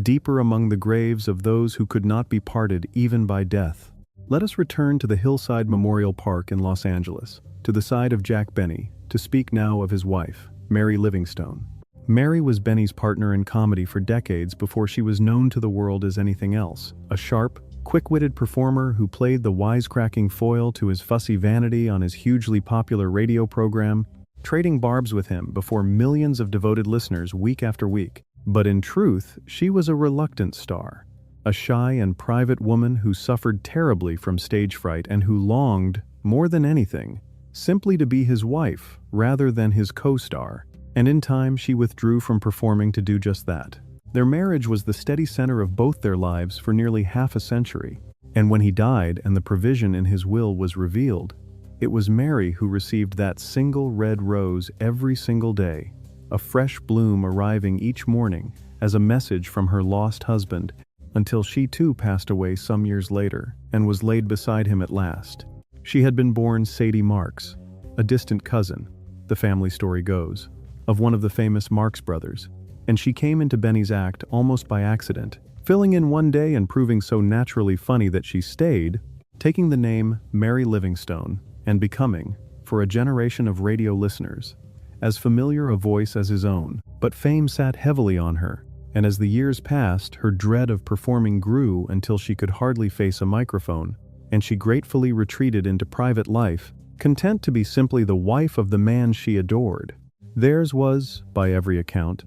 deeper among the graves of those who could not be parted even by death. Let us return to the Hillside Memorial Park in Los Angeles, to the side of Jack Benny, to speak now of his wife, Mary Livingstone. Mary was Benny's partner in comedy for decades before she was known to the world as anything else, a sharp, quick-witted performer who played the wisecracking foil to his fussy vanity on his hugely popular radio program, trading barbs with him before millions of devoted listeners week after week. But in truth, she was a reluctant star, a shy and private woman who suffered terribly from stage fright and who longed, more than anything, simply to be his wife rather than his co-star. And in time she withdrew from performing to do just that. Their marriage was the steady center of both their lives for nearly half a century, and when he died and the provision in his will was revealed, it was Mary who received that single red rose every single day, a fresh bloom arriving each morning as a message from her lost husband, until she too passed away some years later and was laid beside him at last. She had been born Sadie Marks, a distant cousin, the family story goes, of one of the famous Marx brothers, and she came into Benny's act almost by accident, filling in one day and proving so naturally funny that she stayed, taking the name Mary Livingstone and becoming, for a generation of radio listeners, as familiar a voice as his own. But fame sat heavily on her, and as the years passed, her dread of performing grew until she could hardly face a microphone, and she gratefully retreated into private life, content to be simply the wife of the man she adored. Theirs was, by every account,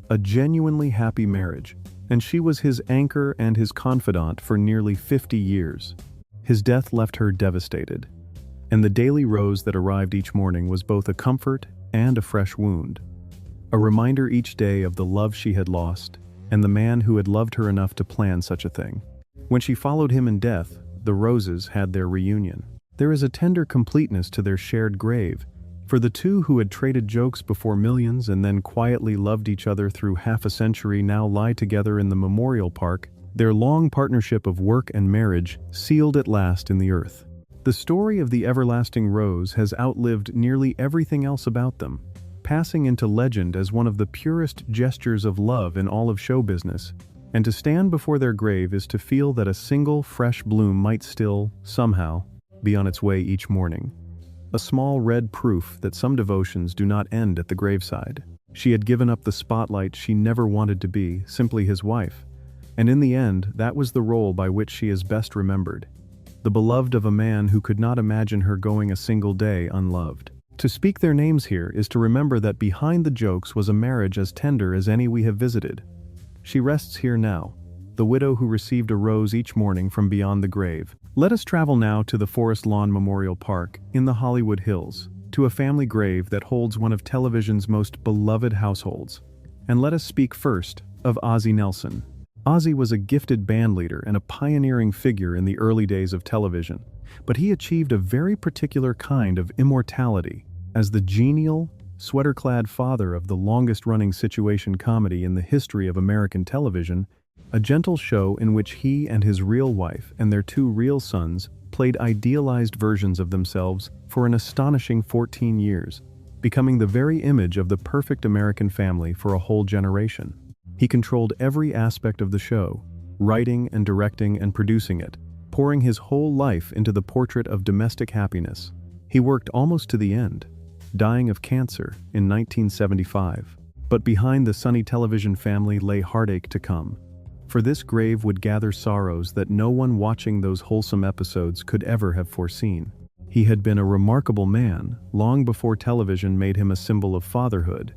a genuinely happy marriage, and she was his anchor and his confidant for nearly 50 years. His death left her devastated, and the daily rose that arrived each morning was both a comfort and a fresh wound. A reminder each day of the love she had lost, and the man who had loved her enough to plan such a thing. When she followed him in death, the roses had their reunion. There is a tender completeness to their shared grave, for the two who had traded jokes before millions and then quietly loved each other through half a century now lie together in the memorial park, their long partnership of work and marriage sealed at last in the earth. The story of the everlasting rose has outlived nearly everything else about them, passing into legend as one of the purest gestures of love in all of show business, and to stand before their grave is to feel that a single fresh bloom might still, somehow, be on its way each morning. A small red proof that some devotions do not end at the graveside. She had given up the spotlight she never wanted to be, simply his wife, and in the end, that was the role by which she is best remembered. The beloved of a man who could not imagine her going a single day unloved. To speak their names here is to remember that behind the jokes was a marriage as tender as any we have visited. She rests here now, the widow who received a rose each morning from beyond the grave. Let us travel now to the Forest Lawn Memorial Park in the Hollywood Hills, to a family grave that holds one of television's most beloved households. And let us speak first of Ozzie Nelson. Ozzie was a gifted bandleader and a pioneering figure in the early days of television, but he achieved a very particular kind of immortality as the genial, sweater-clad father of the longest-running situation comedy in the history of American television, a gentle show in which he and his real wife and their two real sons played idealized versions of themselves for an astonishing 14 years, becoming the very image of the perfect American family for a whole generation. He controlled every aspect of the show, writing and directing and producing it, pouring his whole life into the portrait of domestic happiness. He worked almost to the end, dying of cancer in 1975. But behind the sunny television family lay heartache to come. For this grave would gather sorrows that no one watching those wholesome episodes could ever have foreseen. He had been a remarkable man long before television made him a symbol of fatherhood,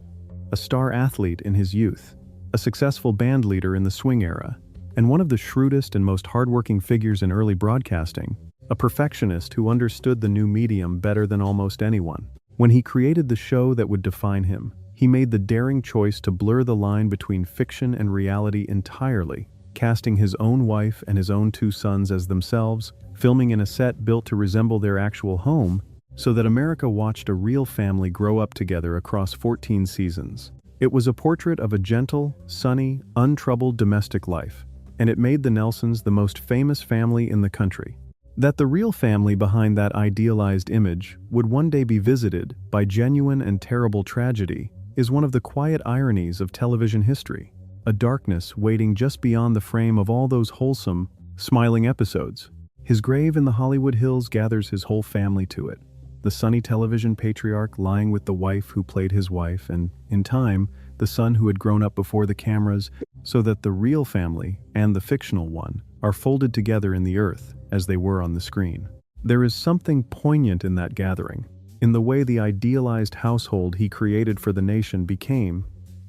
a star athlete in his youth, a successful band leader in the swing era, and one of the shrewdest and most hardworking figures in early broadcasting, a perfectionist who understood the new medium better than almost anyone. When he created the show that would define him, he made the daring choice to blur the line between fiction and reality entirely, casting his own wife and his own two sons as themselves, filming in a set built to resemble their actual home, so that America watched a real family grow up together across 14 seasons. It was a portrait of a gentle, sunny, untroubled domestic life, and it made the Nelsons the most famous family in the country. That the real family behind that idealized image would one day be visited by genuine and terrible tragedy is one of the quiet ironies of television history, a darkness waiting just beyond the frame of all those wholesome, smiling episodes. His grave in the Hollywood Hills gathers his whole family to it, the sunny television patriarch lying with the wife who played his wife and, in time, the son who had grown up before the cameras, so that the real family and the fictional one are folded together in the earth as they were on the screen. There is something poignant in that gathering, in the way the idealized household he created for the nation became,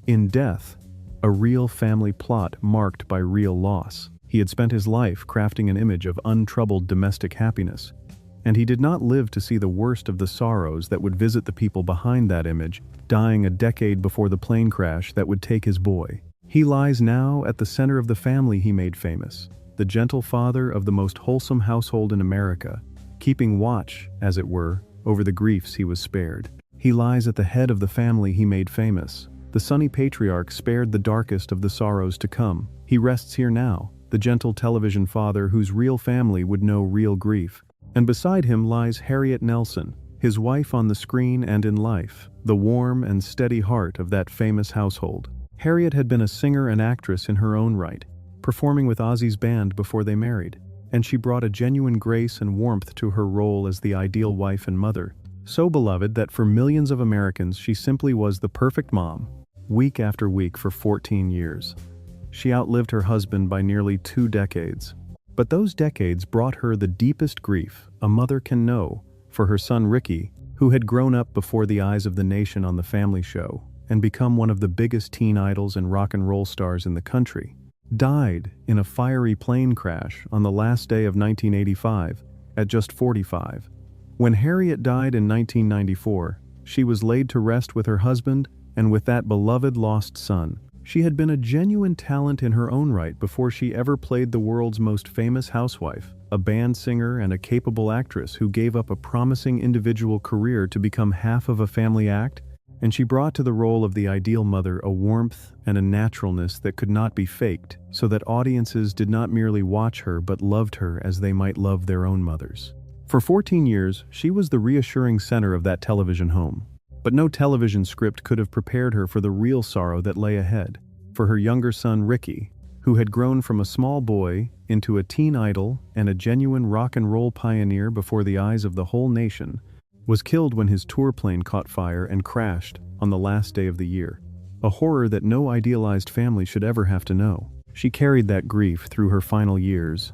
in death, a real family plot marked by real loss. He had spent his life crafting an image of untroubled domestic happiness, and he did not live to see the worst of the sorrows that would visit the people behind that image, dying a decade before the plane crash that would take his boy. He lies now at the center of the family he made famous, the gentle father of the most wholesome household in America, keeping watch, as it were, over the griefs he was spared. He lies at the head of the family he made famous. The sunny patriarch spared the darkest of the sorrows to come. He rests here now, the gentle television father whose real family would know real grief. And beside him lies Harriet Nelson, his wife on the screen and in life, the warm and steady heart of that famous household. Harriet had been a singer and actress in her own right, performing with Ozzie's band before they married, and she brought a genuine grace and warmth to her role as the ideal wife and mother, so beloved that for millions of Americans she simply was the perfect mom, week after week for 14 years. She outlived her husband by nearly 2 decades. But those decades brought her the deepest grief a mother can know for her son Ricky, who had grown up before the eyes of the nation on The Family Show and become one of the biggest teen idols and rock and roll stars in the country, died in a fiery plane crash on the last day of 1985 at just 45. When Harriet died in 1994, she was laid to rest with her husband and with that beloved lost son. She had been a genuine talent in her own right before she ever played the world's most famous housewife, a band singer and a capable actress who gave up a promising individual career to become half of a family act, and she brought to the role of the ideal mother a warmth and a naturalness that could not be faked, so that audiences did not merely watch her but loved her as they might love their own mothers. For 14 years, she was the reassuring center of that television home. But no television script could have prepared her for the real sorrow that lay ahead. For her younger son Ricky, who had grown from a small boy into a teen idol and a genuine rock and roll pioneer before the eyes of the whole nation, was killed when his tour plane caught fire and crashed on the last day of the year. A horror that no idealized family should ever have to know. She carried that grief through her final years,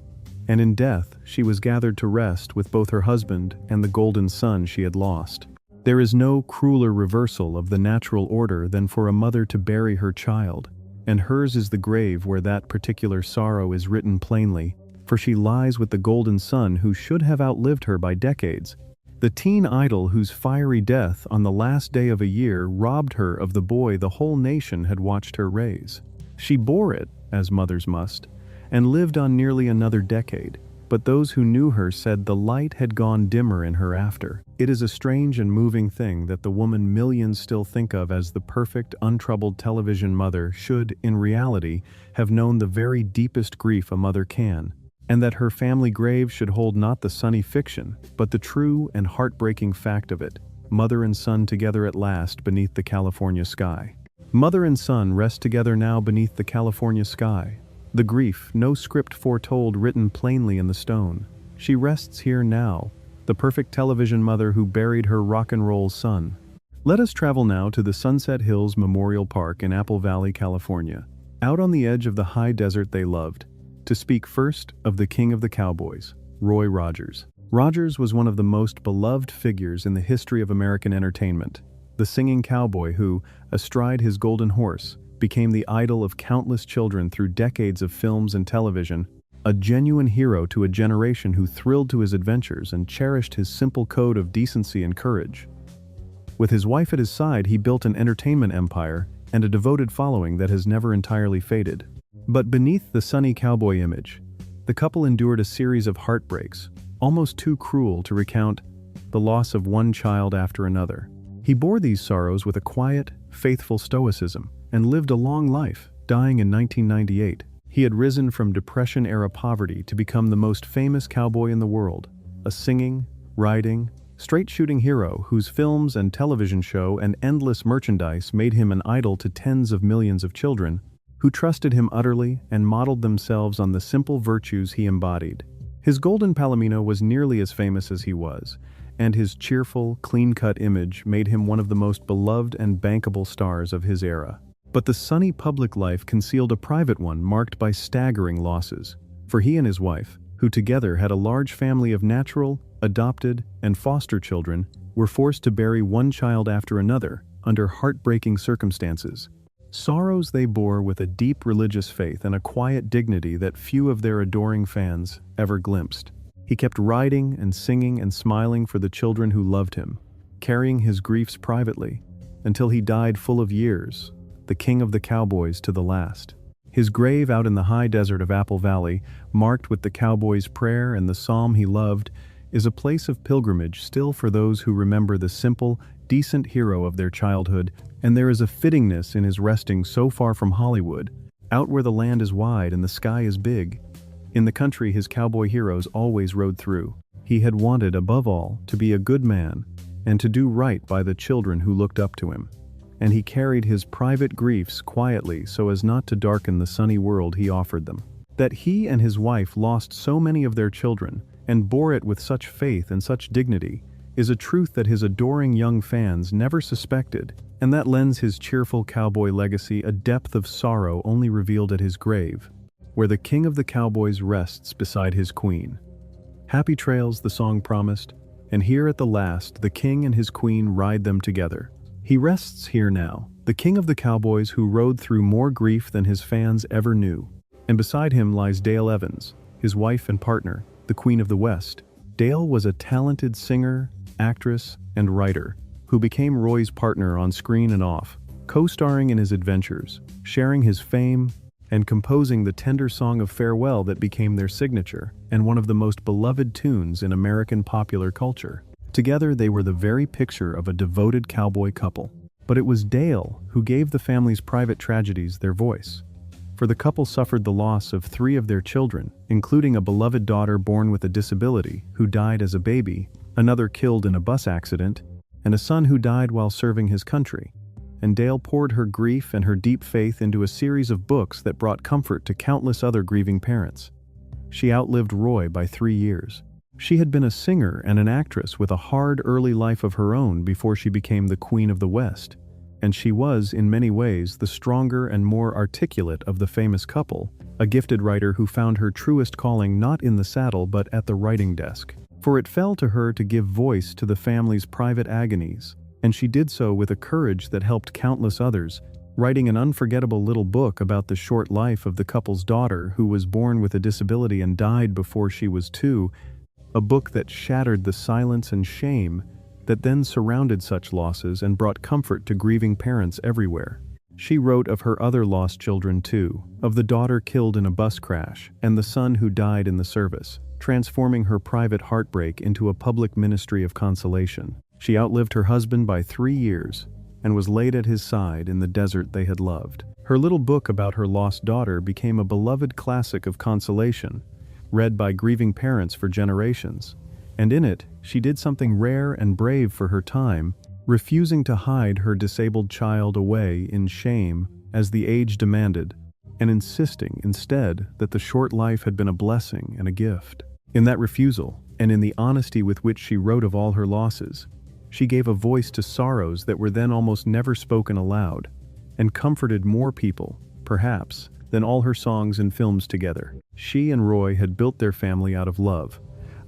and in death she was gathered to rest with both her husband and the golden son she had lost. There is no crueler reversal of the natural order than for a mother to bury her child, and hers is the grave where that particular sorrow is written plainly, for she lies with the golden son who should have outlived her by decades, the teen idol whose fiery death on the last day of a year robbed her of the boy the whole nation had watched her raise. She bore it, as mothers must, and lived on nearly another decade. But those who knew her said the light had gone dimmer in her after. It is a strange and moving thing that the woman millions still think of as the perfect, untroubled television mother should, in reality, have known the very deepest grief a mother can, and that her family grave should hold not the sunny fiction, but the true and heartbreaking fact of it, mother and son together at last beneath the California sky. Mother and son rest together now beneath the California sky. The grief, no script foretold, written plainly in the stone. She rests here now, the perfect television mother who buried her rock and roll son. Let us travel now to the Sunset Hills Memorial Park in Apple Valley, California, out on the edge of the high desert they loved, to speak first of the king of the cowboys, Roy Rogers. Rogers was one of the most beloved figures in the history of American entertainment, the singing cowboy who, astride his golden horse, became the idol of countless children through decades of films and television, a genuine hero to a generation who thrilled to his adventures and cherished his simple code of decency and courage. With his wife at his side, he built an entertainment empire and a devoted following that has never entirely faded. But beneath the sunny cowboy image, the couple endured a series of heartbreaks, almost too cruel to recount, the loss of one child after another. He bore these sorrows with a quiet, faithful stoicism, and lived a long life, dying in 1998. He had risen from Depression-era poverty to become the most famous cowboy in the world, a singing, riding, straight-shooting hero whose films and television show and endless merchandise made him an idol to tens of millions of children, who trusted him utterly and modeled themselves on the simple virtues he embodied. His golden palomino was nearly as famous as he was, and his cheerful, clean-cut image made him one of the most beloved and bankable stars of his era. But the sunny public life concealed a private one marked by staggering losses. For he and his wife, who together had a large family of natural, adopted, and foster children, were forced to bury one child after another, under heartbreaking circumstances. Sorrows they bore with a deep religious faith and a quiet dignity that few of their adoring fans ever glimpsed. He kept riding and singing and smiling for the children who loved him, carrying his griefs privately, until he died full of years, the king of the cowboys to the last. His grave out in the high desert of Apple Valley, marked with the cowboy's prayer and the psalm he loved, is a place of pilgrimage still for those who remember the simple, decent hero of their childhood, and there is a fittingness in his resting so far from Hollywood, out where the land is wide and the sky is big. In the country his cowboy heroes always rode through, he had wanted, above all, to be a good man and to do right by the children who looked up to him. And he carried his private griefs quietly so as not to darken the sunny world he offered them. That he and his wife lost so many of their children, and bore it with such faith and such dignity, is a truth that his adoring young fans never suspected, and that lends his cheerful cowboy legacy a depth of sorrow only revealed at his grave. where the king of the cowboys rests beside his queen. Happy trails, the song promised, and here at the last, the king and his queen ride them together. He rests here now, the king of the cowboys who rode through more grief than his fans ever knew. And beside him lies Dale Evans, his wife and partner, the Queen of the West. Dale was a talented singer, actress, and writer who became Roy's partner on screen and off, co-starring in his adventures, sharing his fame, and composing the tender song of farewell that became their signature and one of the most beloved tunes in American popular culture. Together, they were the very picture of a devoted cowboy couple. But it was Dale who gave the family's private tragedies their voice. For the couple suffered the loss of 3 of their children, including a beloved daughter born with a disability who died as a baby, another killed in a bus accident, and a son who died while serving his country. And Dale poured her grief and her deep faith into a series of books that brought comfort to countless other grieving parents. She outlived Roy by 3 years. She had been a singer and an actress with a hard early life of her own before she became the Queen of the West. And she was, in many ways, the stronger and more articulate of the famous couple, a gifted writer who found her truest calling not in the saddle but at the writing desk. For it fell to her to give voice to the family's private agonies, and she did so with a courage that helped countless others, writing an unforgettable little book about the short life of the couple's daughter who was born with a disability and died before she was 2, a book that shattered the silence and shame that then surrounded such losses and brought comfort to grieving parents everywhere. She wrote of her other lost children too, of the daughter killed in a bus crash and the son who died in the service, transforming her private heartbreak into a public ministry of consolation. She outlived her husband by 3 years and was laid at his side in the desert they had loved. Her little book about her lost daughter became a beloved classic of consolation, read by grieving parents for generations. And in it, she did something rare and brave for her time, refusing to hide her disabled child away in shame as the age demanded, and insisting instead that the short life had been a blessing and a gift. In that refusal, and in the honesty with which she wrote of all her losses, she gave a voice to sorrows that were then almost never spoken aloud, and comforted more people, perhaps, than all her songs and films together. She and Roy had built their family out of love,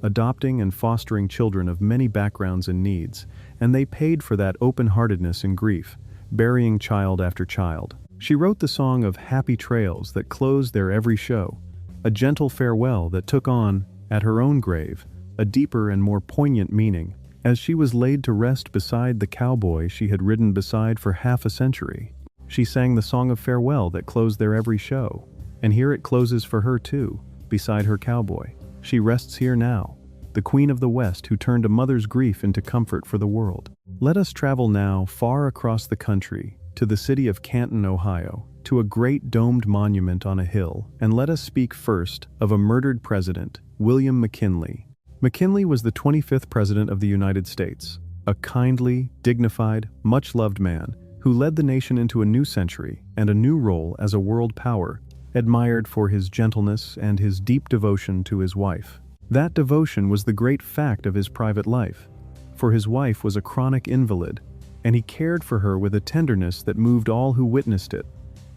adopting and fostering children of many backgrounds and needs, and they paid for that open-heartedness and grief, burying child after child. She wrote the song of happy trails that closed their every show, a gentle farewell that took on, at her own grave, a deeper and more poignant meaning, as she was laid to rest beside the cowboy she had ridden beside for half a century. She sang the song of farewell that closed their every show, and here it closes for her too, beside her cowboy. She rests here now, the Queen of the West who turned a mother's grief into comfort for the world. Let us travel now far across the country, to the city of Canton, Ohio, to a great domed monument on a hill, and let us speak first of a murdered president, William McKinley. McKinley was the 25th President of the United States, a kindly, dignified, much-loved man who led the nation into a new century and a new role as a world power, admired for his gentleness and his deep devotion to his wife. That devotion was the great fact of his private life, for his wife was a chronic invalid, and he cared for her with a tenderness that moved all who witnessed it,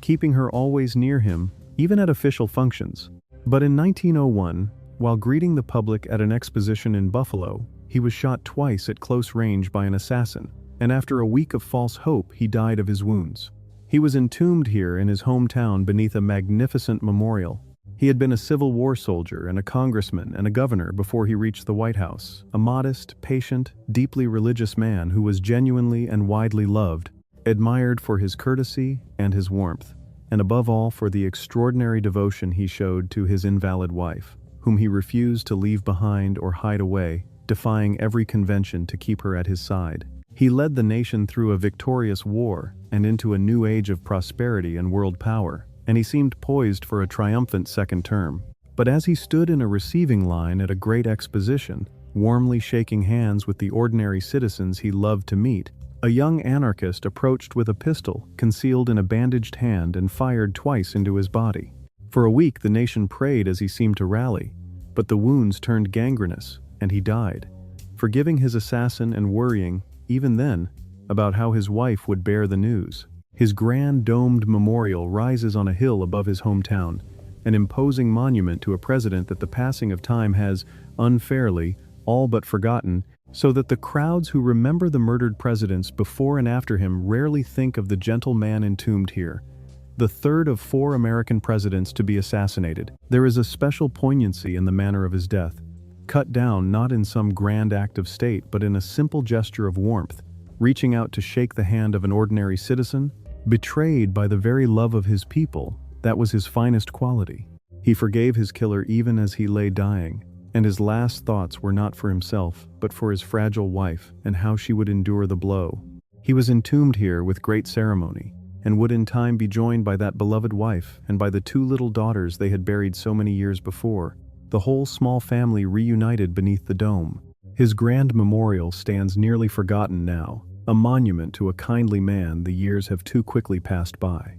keeping her always near him, even at official functions. But in 1901, while greeting the public at an exposition in Buffalo, he was shot twice at close range by an assassin, and after a week of false hope, he died of his wounds. He was entombed here in his hometown beneath a magnificent memorial. He had been a Civil War soldier and a congressman and a governor before he reached the White House, a modest, patient, deeply religious man who was genuinely and widely loved, admired for his courtesy and his warmth, and above all for the extraordinary devotion he showed to his invalid wife, whom he refused to leave behind or hide away, defying every convention to keep her at his side. He led the nation through a victorious war and into a new age of prosperity and world power, and he seemed poised for a triumphant second term. But as he stood in a receiving line at a great exposition, warmly shaking hands with the ordinary citizens he loved to meet, a young anarchist approached with a pistol concealed in a bandaged hand and fired twice into his body. For a week the nation prayed as he seemed to rally, but the wounds turned gangrenous, and he died, forgiving his assassin and worrying, even then, about how his wife would bear the news. His grand domed memorial rises on a hill above his hometown, an imposing monument to a president that the passing of time has, unfairly, all but forgotten, so that the crowds who remember the murdered presidents before and after him rarely think of the gentle man entombed here. The third of 4 American presidents to be assassinated. There is a special poignancy in the manner of his death, cut down not in some grand act of state but in a simple gesture of warmth, reaching out to shake the hand of an ordinary citizen, betrayed by the very love of his people. That was his finest quality. He forgave his killer even as he lay dying, and his last thoughts were not for himself, but for his fragile wife and how she would endure the blow. He was entombed here with great ceremony, and would in time be joined by that beloved wife and by the 2 little daughters they had buried so many years before, the whole small family reunited beneath the dome. His grand memorial stands nearly forgotten now, a monument to a kindly man the years have too quickly passed by.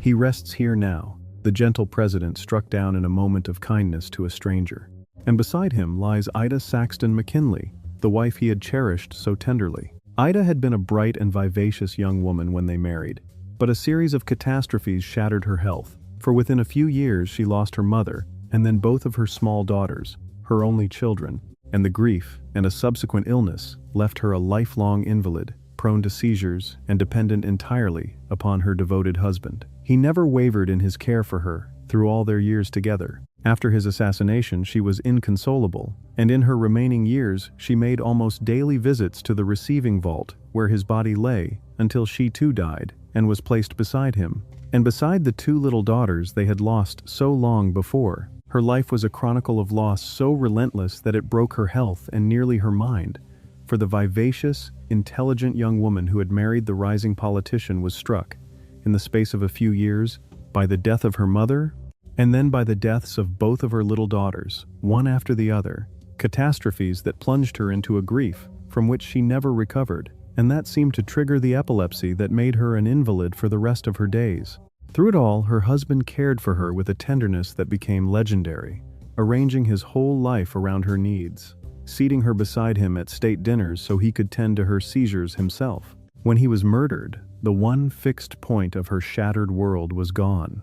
He rests here now, the gentle president struck down in a moment of kindness to a stranger. And beside him lies Ida Saxton McKinley, the wife he had cherished so tenderly. Ida had been a bright and vivacious young woman when they married, but a series of catastrophes shattered her health, for within a few years she lost her mother, and then both of her small daughters, her only children, and the grief and a subsequent illness left her a lifelong invalid, prone to seizures and dependent entirely upon her devoted husband. He never wavered in his care for her through all their years together. After his assassination, she was inconsolable, and in her remaining years she made almost daily visits to the receiving vault where his body lay until she too died and was placed beside him. And beside the 2 little daughters they had lost so long before, her life was a chronicle of loss so relentless that it broke her health and nearly her mind. For the vivacious, intelligent young woman who had married the rising politician was struck, in the space of a few years, by the death of her mother, and then by the deaths of both of her little daughters, one after the other, catastrophes that plunged her into a grief from which she never recovered, and that seemed to trigger the epilepsy that made her an invalid for the rest of her days. Through it all, her husband cared for her with a tenderness that became legendary, arranging his whole life around her needs, seating her beside him at state dinners so he could tend to her seizures himself. When he was murdered, the one fixed point of her shattered world was gone,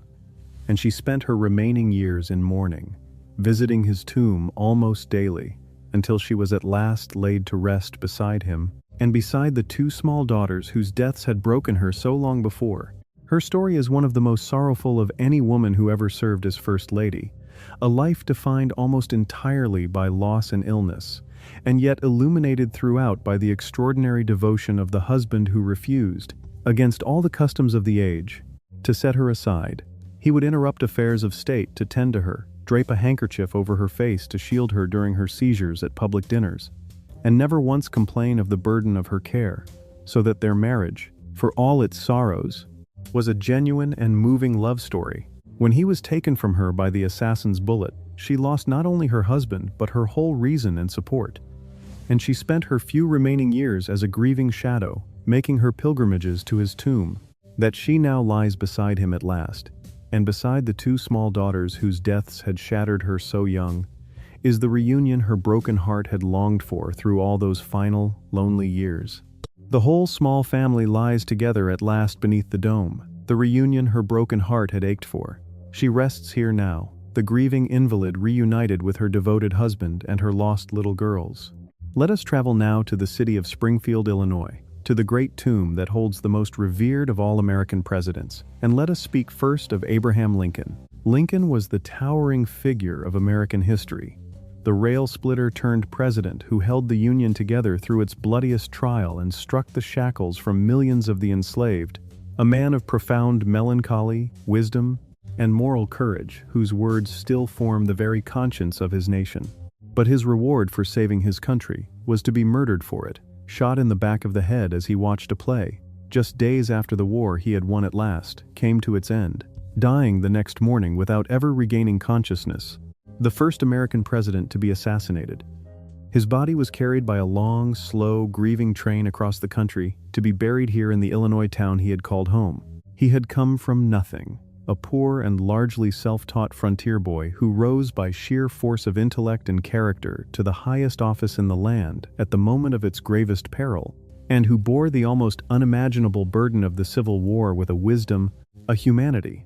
and she spent her remaining years in mourning, visiting his tomb almost daily, until she was at last laid to rest beside him, and beside the 2 small daughters whose deaths had broken her so long before. Her story is one of the most sorrowful of any woman who ever served as First Lady, a life defined almost entirely by loss and illness, and yet illuminated throughout by the extraordinary devotion of the husband who refused, against all the customs of the age, to set her aside. He would interrupt affairs of state to tend to her, drape a handkerchief over her face to shield her during her seizures at public dinners, and never once complain of the burden of her care, so that their marriage, for all its sorrows, was a genuine and moving love story. When he was taken from her by the assassin's bullet, she lost not only her husband but her whole reason and support, and she spent her few remaining years as a grieving shadow, making her pilgrimages to his tomb. That she now lies beside him at last, and beside the 2 small daughters whose deaths had shattered her so young, is the reunion her broken heart had longed for through all those final, lonely years. The whole small family lies together at last beneath the dome, the reunion her broken heart had ached for. She rests here now, the grieving invalid reunited with her devoted husband and her lost little girls. Let us travel now to the city of Springfield, Illinois, to the great tomb that holds the most revered of all American presidents, and let us speak first of Abraham Lincoln. Lincoln was the towering figure of American history, the rail-splitter turned president who held the Union together through its bloodiest trial and struck the shackles from millions of the enslaved, a man of profound melancholy, wisdom, and moral courage whose words still form the very conscience of his nation. But his reward for saving his country was to be murdered for it, shot in the back of the head as he watched a play, just days after the war he had won at last came to its end, dying the next morning without ever regaining consciousness. The first American president to be assassinated. His body was carried by a long, slow, grieving train across the country to be buried here in the Illinois town he had called home. He had come from nothing, a poor and largely self-taught frontier boy who rose by sheer force of intellect and character to the highest office in the land at the moment of its gravest peril, and who bore the almost unimaginable burden of the Civil War with a wisdom, a humanity,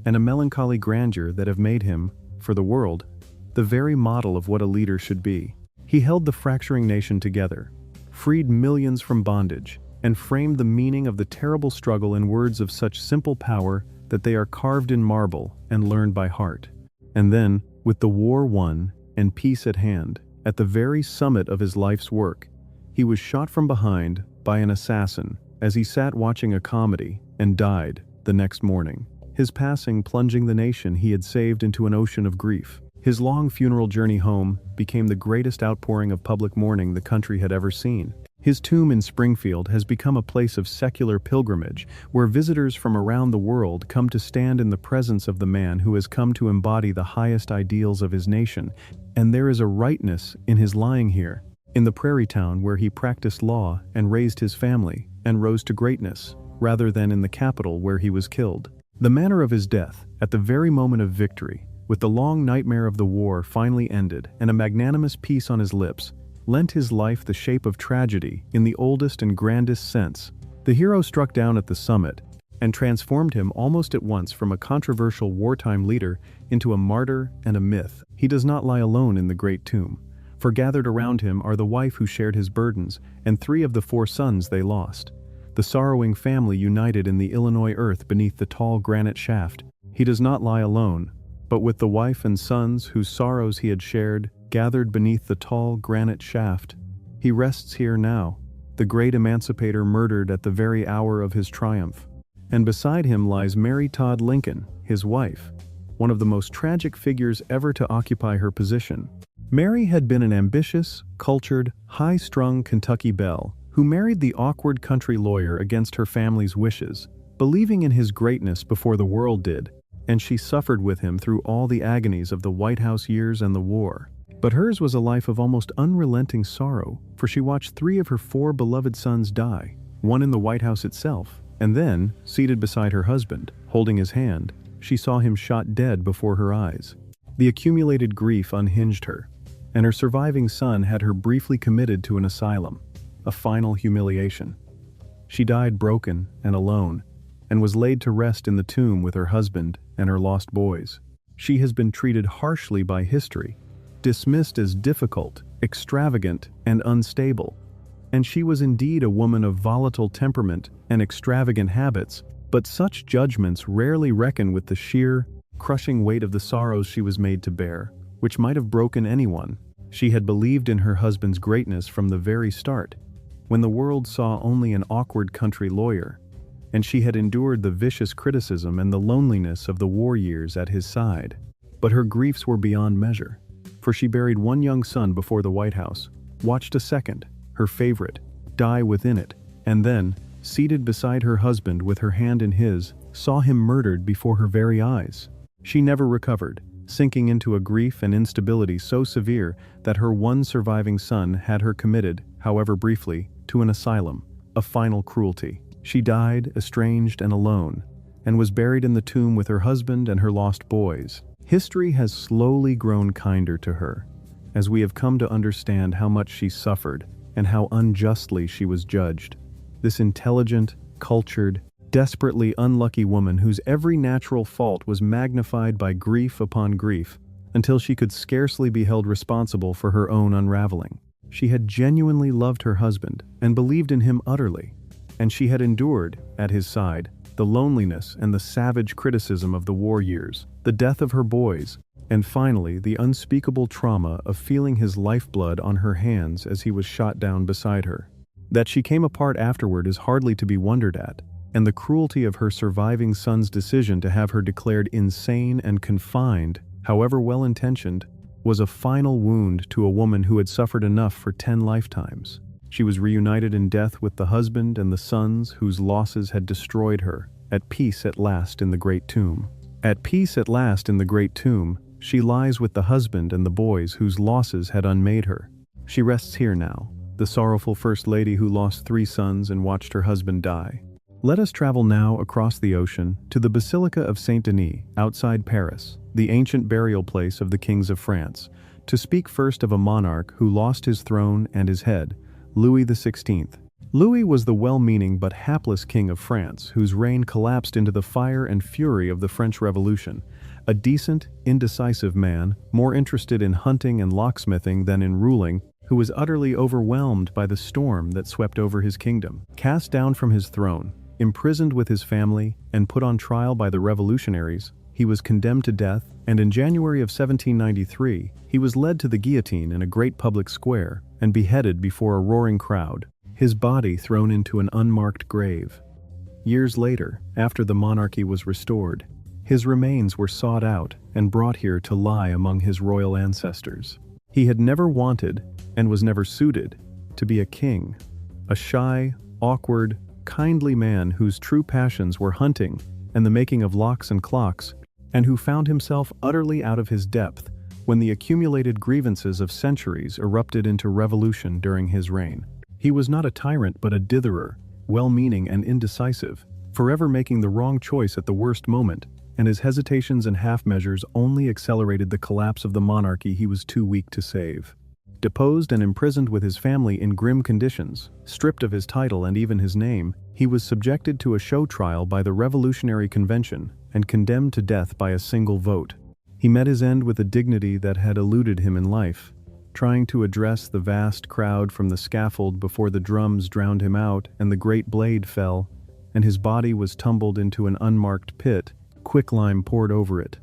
and a melancholy grandeur that have made him, for the world, the very model of what a leader should be. He held the fracturing nation together, freed millions from bondage, and framed the meaning of the terrible struggle in words of such simple power that they are carved in marble and learned by heart. And then, with the war won and peace at hand, at the very summit of his life's work, he was shot from behind by an assassin as he sat watching a comedy and died the next morning, his passing plunging the nation he had saved into an ocean of grief. His long funeral journey home became the greatest outpouring of public mourning the country had ever seen. His tomb in Springfield has become a place of secular pilgrimage, where visitors from around the world come to stand in the presence of the man who has come to embody the highest ideals of his nation. And there is a rightness in his lying here, in the prairie town where he practiced law and raised his family and rose to greatness, rather than in the capital where he was killed. The manner of his death, at the very moment of victory, with the long nightmare of the war finally ended and a magnanimous peace on his lips, lent his life the shape of tragedy in the oldest and grandest sense. The hero struck down at the summit and transformed him almost at once from a controversial wartime leader into a martyr and a myth. He does not lie alone in the great tomb, for gathered around him are the wife who shared his burdens and 3 of the 4 sons they lost. The sorrowing family united in the Illinois earth beneath the tall granite shaft. He does not lie alone, but with the wife and sons whose sorrows he had shared, gathered beneath the tall granite shaft. He rests here now, the great emancipator murdered at the very hour of his triumph. And beside him lies Mary Todd Lincoln, his wife, one of the most tragic figures ever to occupy her position. Mary had been an ambitious, cultured, high-strung Kentucky belle who married the awkward country lawyer against her family's wishes, believing in his greatness before the world did, and she suffered with him through all the agonies of the White House years and the war. But hers was a life of almost unrelenting sorrow, for she watched 3 of her 4 beloved sons die, one in the White House itself, and then, seated beside her husband, holding his hand, she saw him shot dead before her eyes. The accumulated grief unhinged her, and her surviving son had her briefly committed to an asylum, a final humiliation. She died broken and alone, and was laid to rest in the tomb with her husband and her lost boys. She has been treated harshly by history, dismissed as difficult, extravagant, and unstable. And she was indeed a woman of volatile temperament and extravagant habits, but such judgments rarely reckon with the sheer, crushing weight of the sorrows she was made to bear, which might have broken anyone. She had believed in her husband's greatness from the very start, when the world saw only an awkward country lawyer, and she had endured the vicious criticism and the loneliness of the war years at his side. But her griefs were beyond measure, for she buried 1 young son before the White House, watched a second, her favorite, die within it, and then, seated beside her husband with her hand in his, saw him murdered before her very eyes. She never recovered, sinking into a grief and instability so severe that her 1 surviving son had her committed, however briefly, to an asylum, a final cruelty. She died estranged and alone, and was buried in the tomb with her husband and her lost boys. History has slowly grown kinder to her, as we have come to understand how much she suffered and how unjustly she was judged. This intelligent, cultured, desperately unlucky woman whose every natural fault was magnified by grief upon grief, until she could scarcely be held responsible for her own unraveling. She had genuinely loved her husband and believed in him utterly, and she had endured, at his side, the loneliness and the savage criticism of the war years, the death of her boys, and finally the unspeakable trauma of feeling his lifeblood on her hands as he was shot down beside her. That she came apart afterward is hardly to be wondered at, and the cruelty of her surviving son's decision to have her declared insane and confined, however well-intentioned, was a final wound to a woman who had suffered enough for 10 lifetimes. She was reunited in death with the husband and the sons whose losses had destroyed her, at peace at last in the great tomb. At peace at last in the great tomb, she lies with the husband and the boys whose losses had unmade her. She rests here now, the sorrowful first lady who lost 3 sons and watched her husband die. Let us travel now across the ocean to the Basilica of Saint-Denis, outside Paris, the ancient burial place of the kings of France, to speak first of a monarch who lost his throne and his head, Louis XVI. Louis was the well-meaning but hapless king of France whose reign collapsed into the fire and fury of the French Revolution. A decent, indecisive man, more interested in hunting and locksmithing than in ruling, who was utterly overwhelmed by the storm that swept over his kingdom. Cast down from his throne, imprisoned with his family, and put on trial by the revolutionaries, he was condemned to death, and in January of 1793, he was led to the guillotine in a great public square and beheaded before a roaring crowd, his body thrown into an unmarked grave. Years later, after the monarchy was restored, his remains were sought out and brought here to lie among his royal ancestors. He had never wanted, and was never suited, to be a king. A shy, awkward, kindly man whose true passions were hunting and the making of locks and clocks, and who found himself utterly out of his depth when the accumulated grievances of centuries erupted into revolution during his reign. He was not a tyrant but a ditherer, well-meaning and indecisive, forever making the wrong choice at the worst moment, and his hesitations and half-measures only accelerated the collapse of the monarchy he was too weak to save. Deposed and imprisoned with his family in grim conditions, stripped of his title and even his name, he was subjected to a show trial by the Revolutionary Convention and condemned to death by a single vote. He met his end with a dignity that had eluded him in life, trying to address the vast crowd from the scaffold before the drums drowned him out and the great blade fell, and his body was tumbled into an unmarked pit, quicklime poured over it,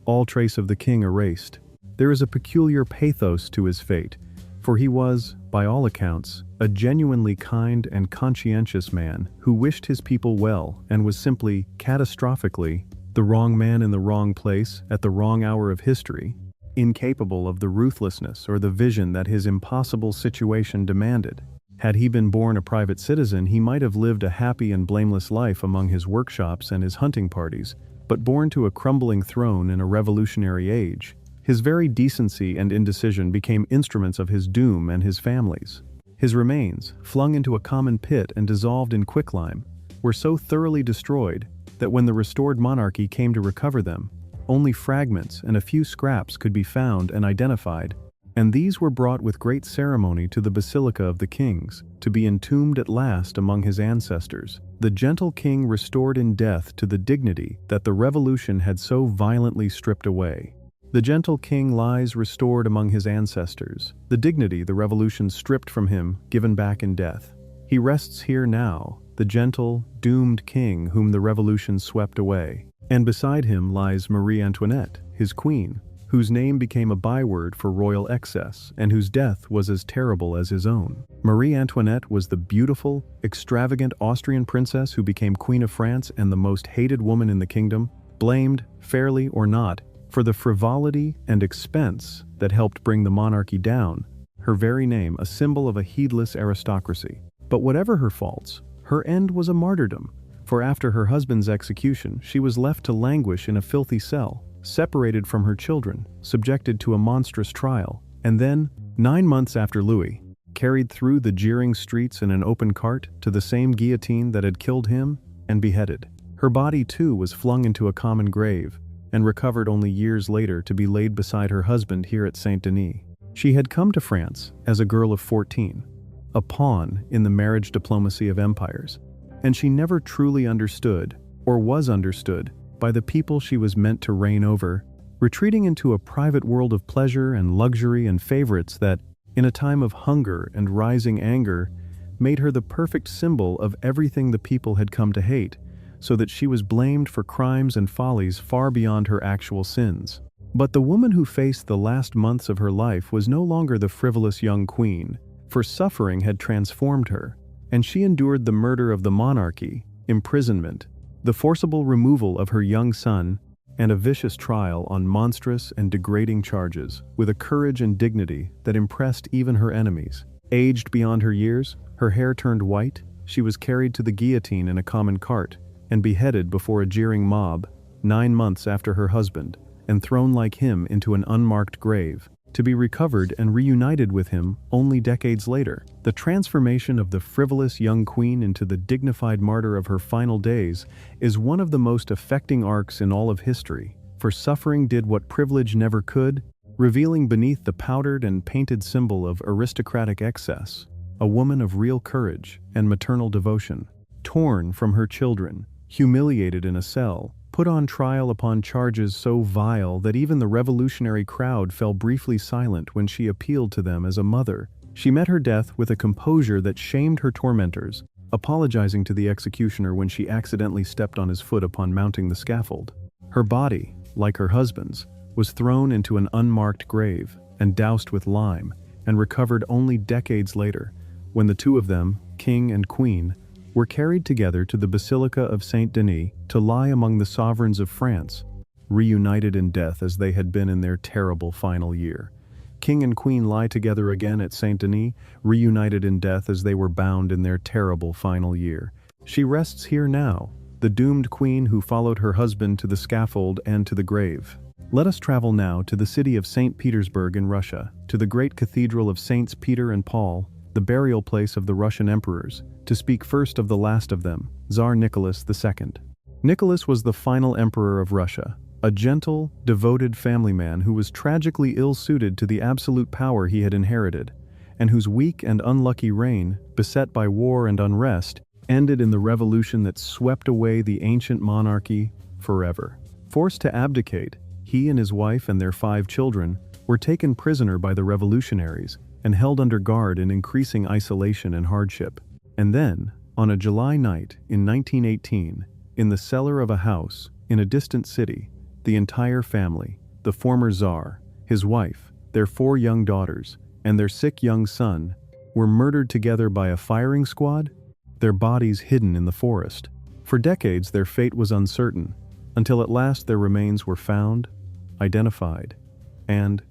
all trace of the king erased. There is a peculiar pathos to his fate, for he was, by all accounts, a genuinely kind and conscientious man who wished his people well and was simply, catastrophically, the wrong man in the wrong place at the wrong hour of history, incapable of the ruthlessness or the vision that his impossible situation demanded. Had he been born a private citizen, he might have lived a happy and blameless life among his workshops and his hunting parties, but born to a crumbling throne in a revolutionary age, his very decency and indecision became instruments of his doom and his family's. His remains, flung into a common pit and dissolved in quicklime, were so thoroughly destroyed that when the restored monarchy came to recover them, only fragments and a few scraps could be found and identified, and these were brought with great ceremony to the Basilica of the Kings, to be entombed at last among his ancestors. The gentle king restored in death to the dignity that the revolution had so violently stripped away. The gentle king lies restored among his ancestors, the dignity the revolution stripped from him given back in death. He rests here now, the gentle, doomed king whom the revolution swept away. And beside him lies Marie Antoinette, his queen, whose name became a byword for royal excess and whose death was as terrible as his own. Marie Antoinette was the beautiful, extravagant Austrian princess who became Queen of France and the most hated woman in the kingdom, blamed, fairly or not, for the frivolity and expense that helped bring the monarchy down, her very name a symbol of a heedless aristocracy. But whatever her faults, her end was a martyrdom, for after her husband's execution she was left to languish in a filthy cell, separated from her children, subjected to a monstrous trial, and then, 9 months after Louis, carried through the jeering streets in an open cart to the same guillotine that had killed him, and beheaded. Her body too was flung into a common grave, and recovered only years later to be laid beside her husband here at Saint-Denis. She had come to France as a girl of 14, a pawn in the marriage diplomacy of empires, and she never truly understood, or was understood, by the people she was meant to reign over, retreating into a private world of pleasure and luxury and favorites that, in a time of hunger and rising anger, made her the perfect symbol of everything the people had come to hate, so that she was blamed for crimes and follies far beyond her actual sins. But the woman who faced the last months of her life was no longer the frivolous young queen, for suffering had transformed her, and she endured the murder of the monarchy, imprisonment, the forcible removal of her young son, and a vicious trial on monstrous and degrading charges, with a courage and dignity that impressed even her enemies. Aged beyond her years, her hair turned white, she was carried to the guillotine in a common cart, and beheaded before a jeering mob, 9 months after her husband, and thrown like him into an unmarked grave, to be recovered and reunited with him only decades later. The transformation of the frivolous young queen into the dignified martyr of her final days is one of the most affecting arcs in all of history, for suffering did what privilege never could, revealing beneath the powdered and painted symbol of aristocratic excess a woman of real courage and maternal devotion. Torn from her children, humiliated in a cell, put on trial upon charges so vile that even the revolutionary crowd fell briefly silent when she appealed to them as a mother, she met her death with a composure that shamed her tormentors, apologizing to the executioner when she accidentally stepped on his foot upon mounting the scaffold. Her body, like her husband's, was thrown into an unmarked grave and doused with lime, and recovered only decades later, when the two of them, king and queen, were carried together to the Basilica of Saint Denis to lie among the sovereigns of France, reunited in death as they had been in their terrible final year. King and queen lie together again at Saint Denis, reunited in death as they were bound in their terrible final year. She rests here now, the doomed queen who followed her husband to the scaffold and to the grave. Let us travel now to the city of St. Petersburg in Russia, to the great cathedral of Saints Peter and Paul, the burial place of the Russian emperors, to speak first of the last of them, Tsar Nicholas II. Nicholas was the final emperor of Russia, a gentle, devoted family man who was tragically ill-suited to the absolute power he had inherited, and whose weak and unlucky reign, beset by war and unrest, ended in the revolution that swept away the ancient monarchy forever. Forced to abdicate, he and his wife and their 5 children were taken prisoner by the revolutionaries and held under guard in increasing isolation and hardship. And then, on a July night in 1918, in the cellar of a house in a distant city, the entire family, the former Tsar, his wife, their 4 young daughters, and their sick young son, were murdered together by a firing squad, their bodies hidden in the forest. For decades their fate was uncertain, until at last their remains were found, identified, and,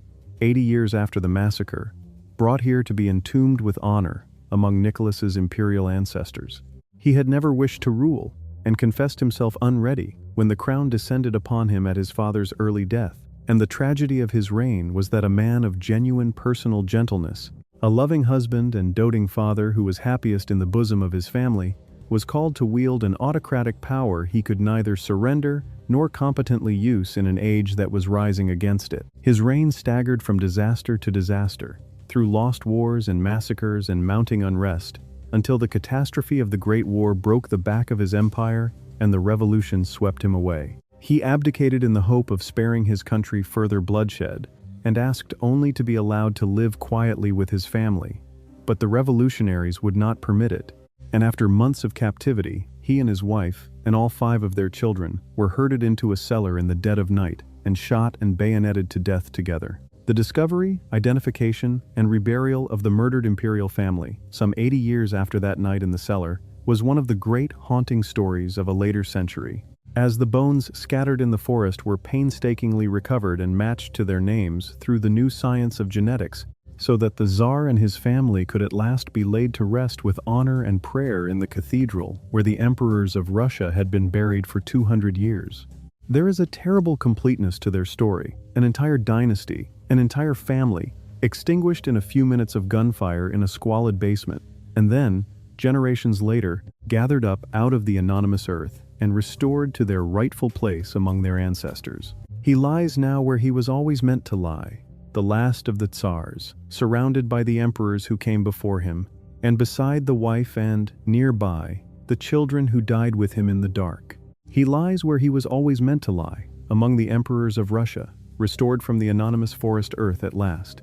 80 years after the massacre, brought here to be entombed with honor among Nicholas's imperial ancestors. He had never wished to rule, and confessed himself unready when the crown descended upon him at his father's early death, and the tragedy of his reign was that a man of genuine personal gentleness, a loving husband and doting father who was happiest in the bosom of his family, was called to wield an autocratic power he could neither surrender nor competently use in an age that was rising against it. His reign staggered from disaster to disaster, through lost wars and massacres and mounting unrest, until the catastrophe of the Great War broke the back of his empire and the revolution swept him away. He abdicated in the hope of sparing his country further bloodshed, and asked only to be allowed to live quietly with his family. But the revolutionaries would not permit it, and after months of captivity, he and his wife, and all 5 of their children, were herded into a cellar in the dead of night, and shot and bayoneted to death together. The discovery, identification, and reburial of the murdered imperial family, some 80 years after that night in the cellar, was one of the great haunting stories of a later century. As the bones scattered in the forest were painstakingly recovered and matched to their names through the new science of genetics, so that the Tsar and his family could at last be laid to rest with honor and prayer in the cathedral where the emperors of Russia had been buried for 200 years. There is a terrible completeness to their story, an entire dynasty, an entire family, extinguished in a few minutes of gunfire in a squalid basement, and then, generations later, gathered up out of the anonymous earth and restored to their rightful place among their ancestors. He lies now where he was always meant to lie, the last of the Tsars, surrounded by the emperors who came before him, and beside the wife and, nearby, the children who died with him in the dark. He lies where he was always meant to lie, among the emperors of Russia, restored from the anonymous forest earth at last.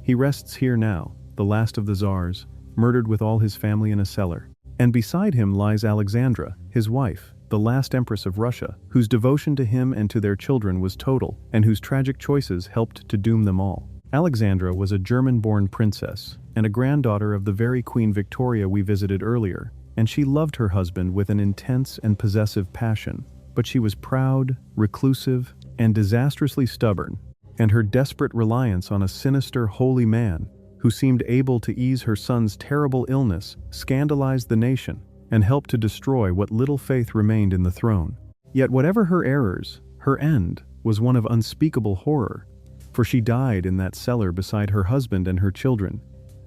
He rests here now, the last of the Tsars, murdered with all his family in a cellar. And beside him lies Alexandra, his wife, the last empress of Russia, whose devotion to him and to their children was total, and whose tragic choices helped to doom them all. Alexandra was a German-born princess, and a granddaughter of the very Queen Victoria we visited earlier, and she loved her husband with an intense and possessive passion, but she was proud, reclusive, and disastrously stubborn, and her desperate reliance on a sinister holy man, who seemed able to ease her son's terrible illness, scandalized the nation, and helped to destroy what little faith remained in the throne. Yet whatever her errors, her end was one of unspeakable horror, for she died in that cellar beside her husband and her children,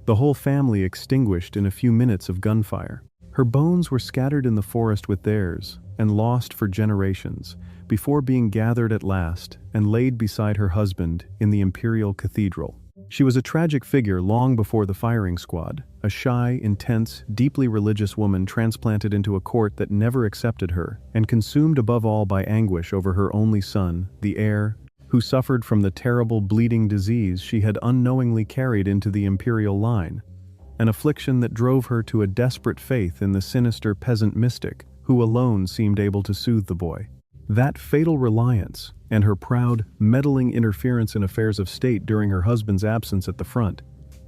the whole family extinguished in a few minutes of gunfire. Her bones were scattered in the forest with theirs, and lost for generations, before being gathered at last and laid beside her husband in the imperial cathedral. She was a tragic figure long before the firing squad, a shy, intense, deeply religious woman transplanted into a court that never accepted her, and consumed above all by anguish over her only son, the heir, who suffered from the terrible bleeding disease she had unknowingly carried into the imperial line, an affliction that drove her to a desperate faith in the sinister peasant mystic, who alone seemed able to soothe the boy. That fatal reliance, and her proud, meddling interference in affairs of state during her husband's absence at the front,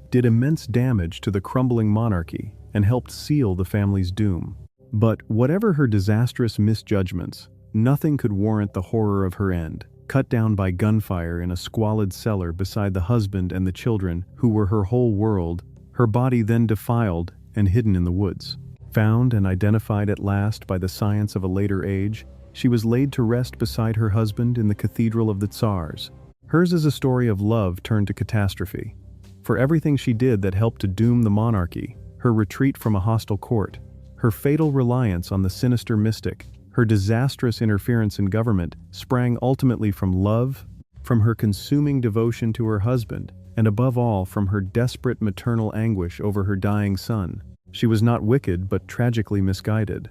did immense damage to the crumbling monarchy and helped seal the family's doom. But whatever her disastrous misjudgments, nothing could warrant the horror of her end, cut down by gunfire in a squalid cellar beside the husband and the children who were her whole world, her body then defiled and hidden in the woods. Found and identified at last by the science of a later age, she was laid to rest beside her husband in the Cathedral of the Tsars. Hers is a story of love turned to catastrophe. For everything she did that helped to doom the monarchy, her retreat from a hostile court, her fatal reliance on the sinister mystic, her disastrous interference in government sprang ultimately from love, from her consuming devotion to her husband, and above all from her desperate maternal anguish over her dying son. She was not wicked but tragically misguided.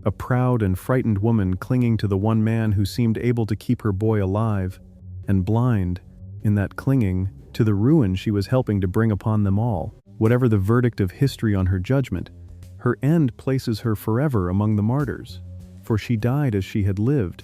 A proud and frightened woman clinging to the one man who seemed able to keep her boy alive, and blind, in that clinging, to the ruin she was helping to bring upon them all. Whatever the verdict of history on her judgment, her end places her forever among the martyrs. For she died as she had lived,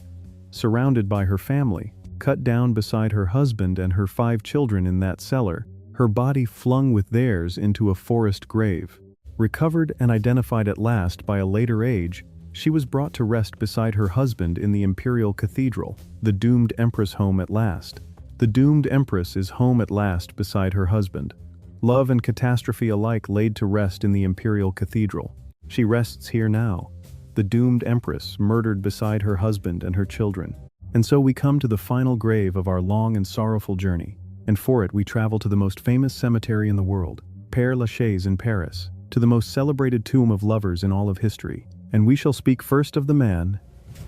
surrounded by her family, cut down beside her husband and her 5 children in that cellar, her body flung with theirs into a forest grave. Recovered and identified at last by a later age, she was brought to rest beside her husband in the imperial cathedral, the doomed empress home at last. The doomed empress is home at last beside her husband. Love and catastrophe alike laid to rest in the imperial cathedral. She rests here now, the doomed empress murdered beside her husband and her children. And so we come to the final grave of our long and sorrowful journey, and for it we travel to the most famous cemetery in the world, Père Lachaise in Paris, to the most celebrated tomb of lovers in all of history. And we shall speak first of the man,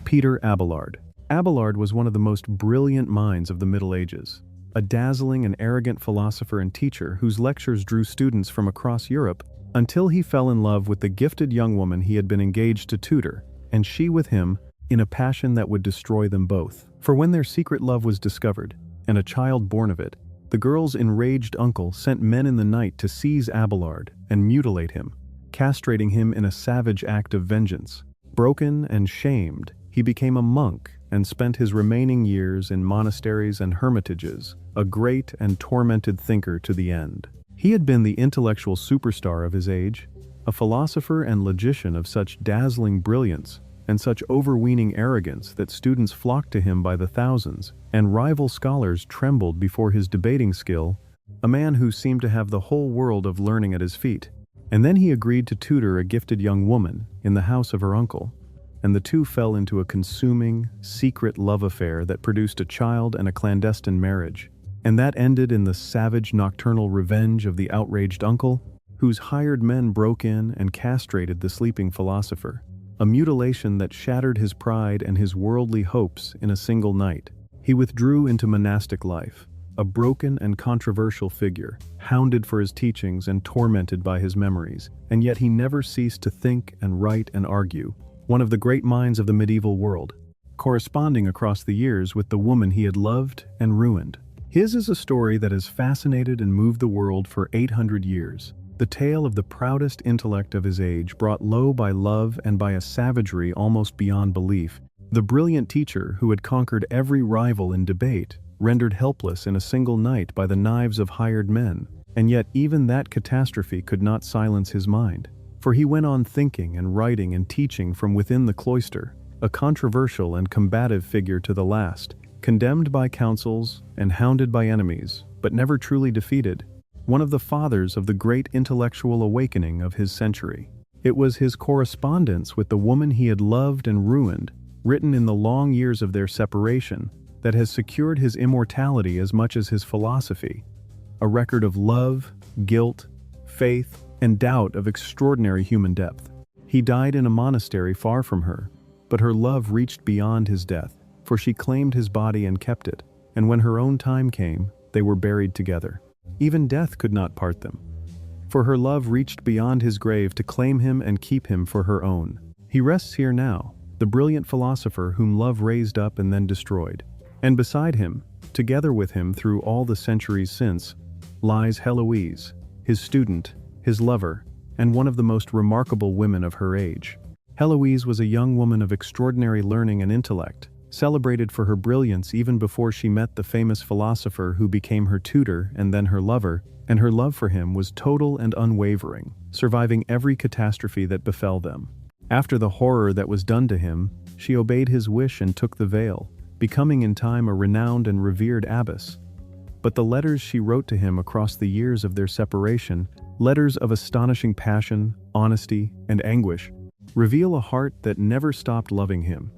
Peter Abelard. Abelard was one of the most brilliant minds of the Middle Ages, a dazzling and arrogant philosopher and teacher whose lectures drew students from across Europe until he fell in love with the gifted young woman he had been engaged to tutor, and she with him, in a passion that would destroy them both. For when their secret love was discovered, and a child born of it, the girl's enraged uncle sent men in the night to seize Abelard and mutilate him, castrating him in a savage act of vengeance. Broken and shamed, he became a monk and spent his remaining years in monasteries and hermitages, a great and tormented thinker to the end. He had been the intellectual superstar of his age, a philosopher and logician of such dazzling brilliance and such overweening arrogance that students flocked to him by the thousands, and rival scholars trembled before his debating skill, a man who seemed to have the whole world of learning at his feet. And then he agreed to tutor a gifted young woman in the house of her uncle, and the two fell into a consuming, secret love affair that produced a child and a clandestine marriage. And that ended in the savage nocturnal revenge of the outraged uncle, whose hired men broke in and castrated the sleeping philosopher, a mutilation that shattered his pride and his worldly hopes in a single night. He withdrew into monastic life, a broken and controversial figure, hounded for his teachings and tormented by his memories, and yet he never ceased to think and write and argue, one of the great minds of the medieval world, corresponding across the years with the woman he had loved and ruined. His is a story that has fascinated and moved the world for 800 years, the tale of the proudest intellect of his age brought low by love and by a savagery almost beyond belief, the brilliant teacher who had conquered every rival in debate, rendered helpless in a single night by the knives of hired men, and yet even that catastrophe could not silence his mind, for he went on thinking and writing and teaching from within the cloister, a controversial and combative figure to the last, condemned by councils and hounded by enemies, but never truly defeated, one of the fathers of the great intellectual awakening of his century. It was his correspondence with the woman he had loved and ruined, written in the long years of their separation, that has secured his immortality as much as his philosophy, a record of love, guilt, faith, and doubt of extraordinary human depth. He died in a monastery far from her, but her love reached beyond his death, for she claimed his body and kept it, and when her own time came, they were buried together. Even death could not part them. For her love reached beyond his grave to claim him and keep him for her own. He rests here now, the brilliant philosopher whom love raised up and then destroyed. And beside him, together with him through all the centuries since, lies Heloise, his student, his lover, and one of the most remarkable women of her age. Heloise was a young woman of extraordinary learning and intellect, celebrated for her brilliance even before she met the famous philosopher who became her tutor and then her lover, and her love for him was total and unwavering, surviving every catastrophe that befell them. After the horror that was done to him, she obeyed his wish and took the veil, becoming in time a renowned and revered abbess. But the letters she wrote to him across the years of their separation, letters of astonishing passion, honesty, and anguish, reveal a heart that never stopped loving him,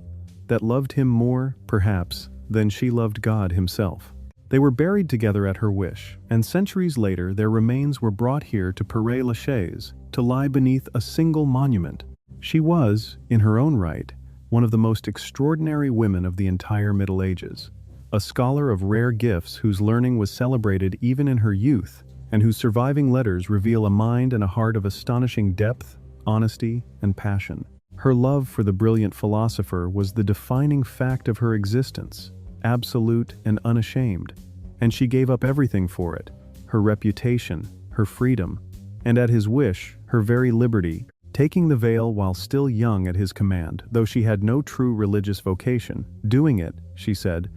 that loved him more, perhaps, than she loved God himself. They were buried together at her wish, and centuries later their remains were brought here to Père-Lachaise, to lie beneath a single monument. She was, in her own right, one of the most extraordinary women of the entire Middle Ages, a scholar of rare gifts whose learning was celebrated even in her youth, and whose surviving letters reveal a mind and a heart of astonishing depth, honesty, and passion. Her love for the brilliant philosopher was the defining fact of her existence, absolute and unashamed, and she gave up everything for it, her reputation, her freedom, and at his wish, her very liberty, taking the veil while still young at his command, though she had no true religious vocation, doing it, she said,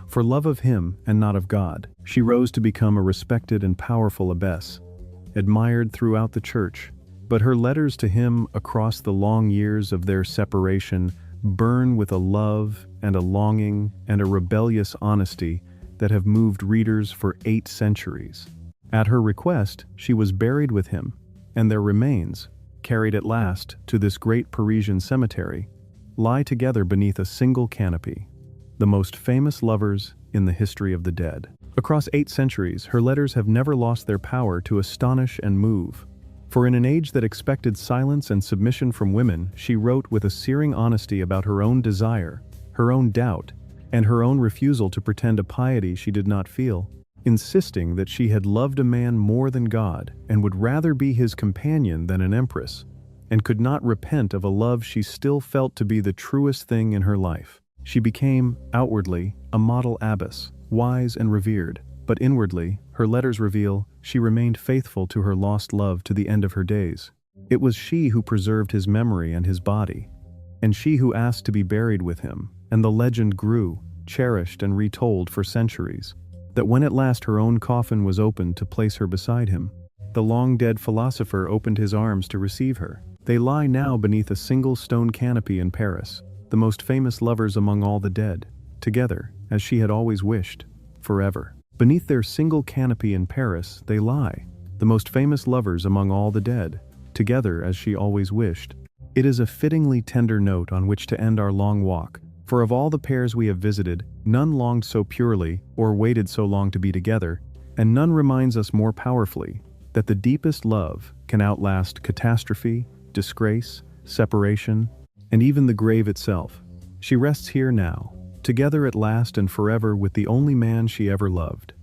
for love of him and not of God. She rose to become a respected and powerful abbess, admired throughout the church, but her letters to him across the long years of their separation burn with a love and a longing and a rebellious honesty that have moved readers for 8 centuries. At her request, she was buried with him, and their remains, carried at last to this great Parisian cemetery, lie together beneath a single canopy, the most famous lovers in the history of the dead. Across 8 centuries, her letters have never lost their power to astonish and move. For in an age that expected silence and submission from women, she wrote with a searing honesty about her own desire, her own doubt, and her own refusal to pretend a piety she did not feel, insisting that she had loved a man more than God and would rather be his companion than an empress, and could not repent of a love she still felt to be the truest thing in her life. She became, outwardly, a model abbess, wise and revered, but inwardly, her letters reveal, she remained faithful to her lost love to the end of her days. It was she who preserved his memory and his body, and she who asked to be buried with him, and the legend grew, cherished and retold for centuries, that when at last her own coffin was opened to place her beside him, the long-dead philosopher opened his arms to receive her. They lie now beneath a single stone canopy in Paris, the most famous lovers among all the dead, together, as she had always wished, forever. Beneath their single canopy in Paris they lie, the most famous lovers among all the dead, together as she always wished. It is a fittingly tender note on which to end our long walk, for of all the pairs we have visited, none longed so purely or waited so long to be together, and none reminds us more powerfully that the deepest love can outlast catastrophe, disgrace, separation, and even the grave itself. She rests here now, together at last and forever with the only man she ever loved.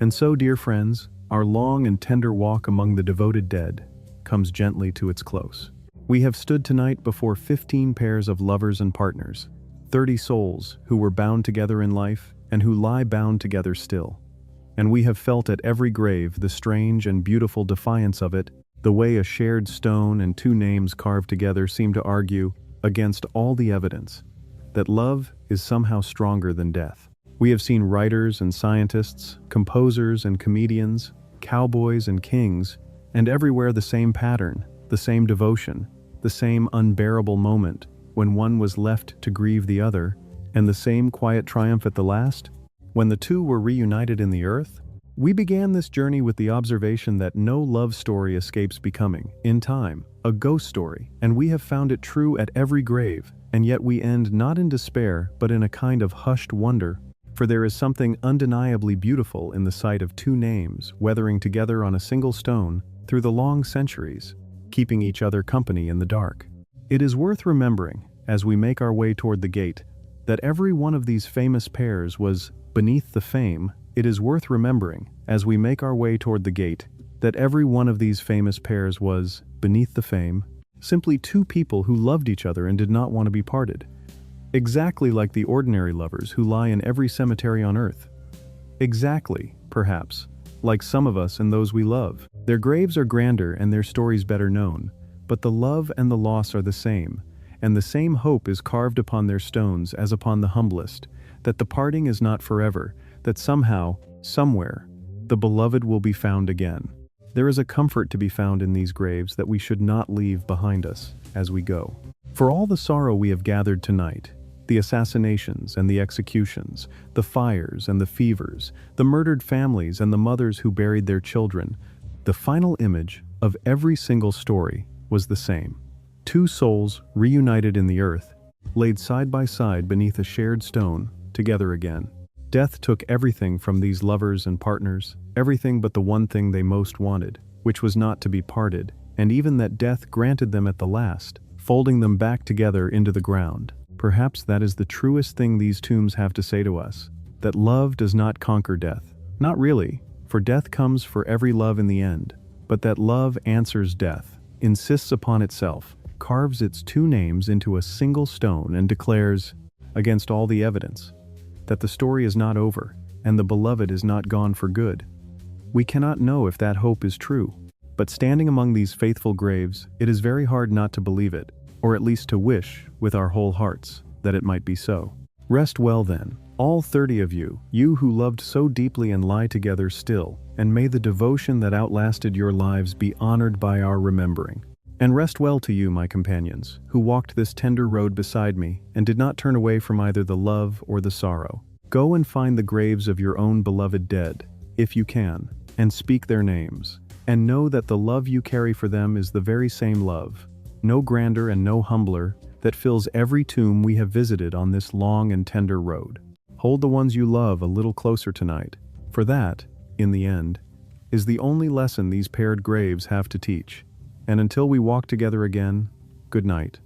And so, dear friends, our long and tender walk among the devoted dead comes gently to its close. We have stood tonight before 15 pairs of lovers and partners, 30 souls who were bound together in life and who lie bound together still. And we have felt at every grave the strange and beautiful defiance of it, the way a shared stone and 2 names carved together seem to argue, against all the evidence, that love is somehow stronger than death. We have seen writers and scientists, composers and comedians, cowboys and kings, and everywhere the same pattern, the same devotion, the same unbearable moment when one was left to grieve the other, and the same quiet triumph at the last, when the 2 were reunited in the earth. We began this journey with the observation that no love story escapes becoming, in time, a ghost story, and we have found it true at every grave, and yet we end not in despair but in a kind of hushed wonder, for there is something undeniably beautiful in the sight of 2 names weathering together on a single stone through the long centuries, keeping each other company in the dark. It is worth remembering, as we make our way toward the gate, that every one of these famous pairs was, beneath the fame, it is worth remembering, as we make our way toward the gate, that every one of these famous pairs was, beneath the fame, simply two people who loved each other and did not want to be parted. Exactly like the ordinary lovers who lie in every cemetery on earth. Exactly, perhaps, like some of us and those we love. Their graves are grander and their stories better known, but the love and the loss are the same, and the same hope is carved upon their stones as upon the humblest, that the parting is not forever, that somehow, somewhere, the beloved will be found again. There is a comfort to be found in these graves that we should not leave behind us as we go. For all the sorrow we have gathered tonight, the assassinations and the executions, the fires and the fevers, the murdered families and the mothers who buried their children, the final image of every single story was the same. Two souls reunited in the earth, laid side by side beneath a shared stone, together again. Death took everything from these lovers and partners, everything but the one thing they most wanted, which was not to be parted, and even that death granted them at the last, folding them back together into the ground. Perhaps that is the truest thing these tombs have to say to us, that love does not conquer death. Not really, for death comes for every love in the end, but that love answers death, insists upon itself, carves its two names into a single stone and declares, against all the evidence, that the story is not over, and the beloved is not gone for good. We cannot know if that hope is true, but standing among these faithful graves, it is very hard not to believe it, or at least to wish, with our whole hearts, that it might be so. Rest well then, all 30 of you, you who loved so deeply and lie together still, and may the devotion that outlasted your lives be honored by our remembering. And rest well to you, my companions, who walked this tender road beside me and did not turn away from either the love or the sorrow. Go and find the graves of your own beloved dead, if you can, and speak their names, and know that the love you carry for them is the very same love, no grander and no humbler, that fills every tomb we have visited on this long and tender road. Hold the ones you love a little closer tonight, for that, in the end, is the only lesson these paired graves have to teach. And until we walk together again, good night.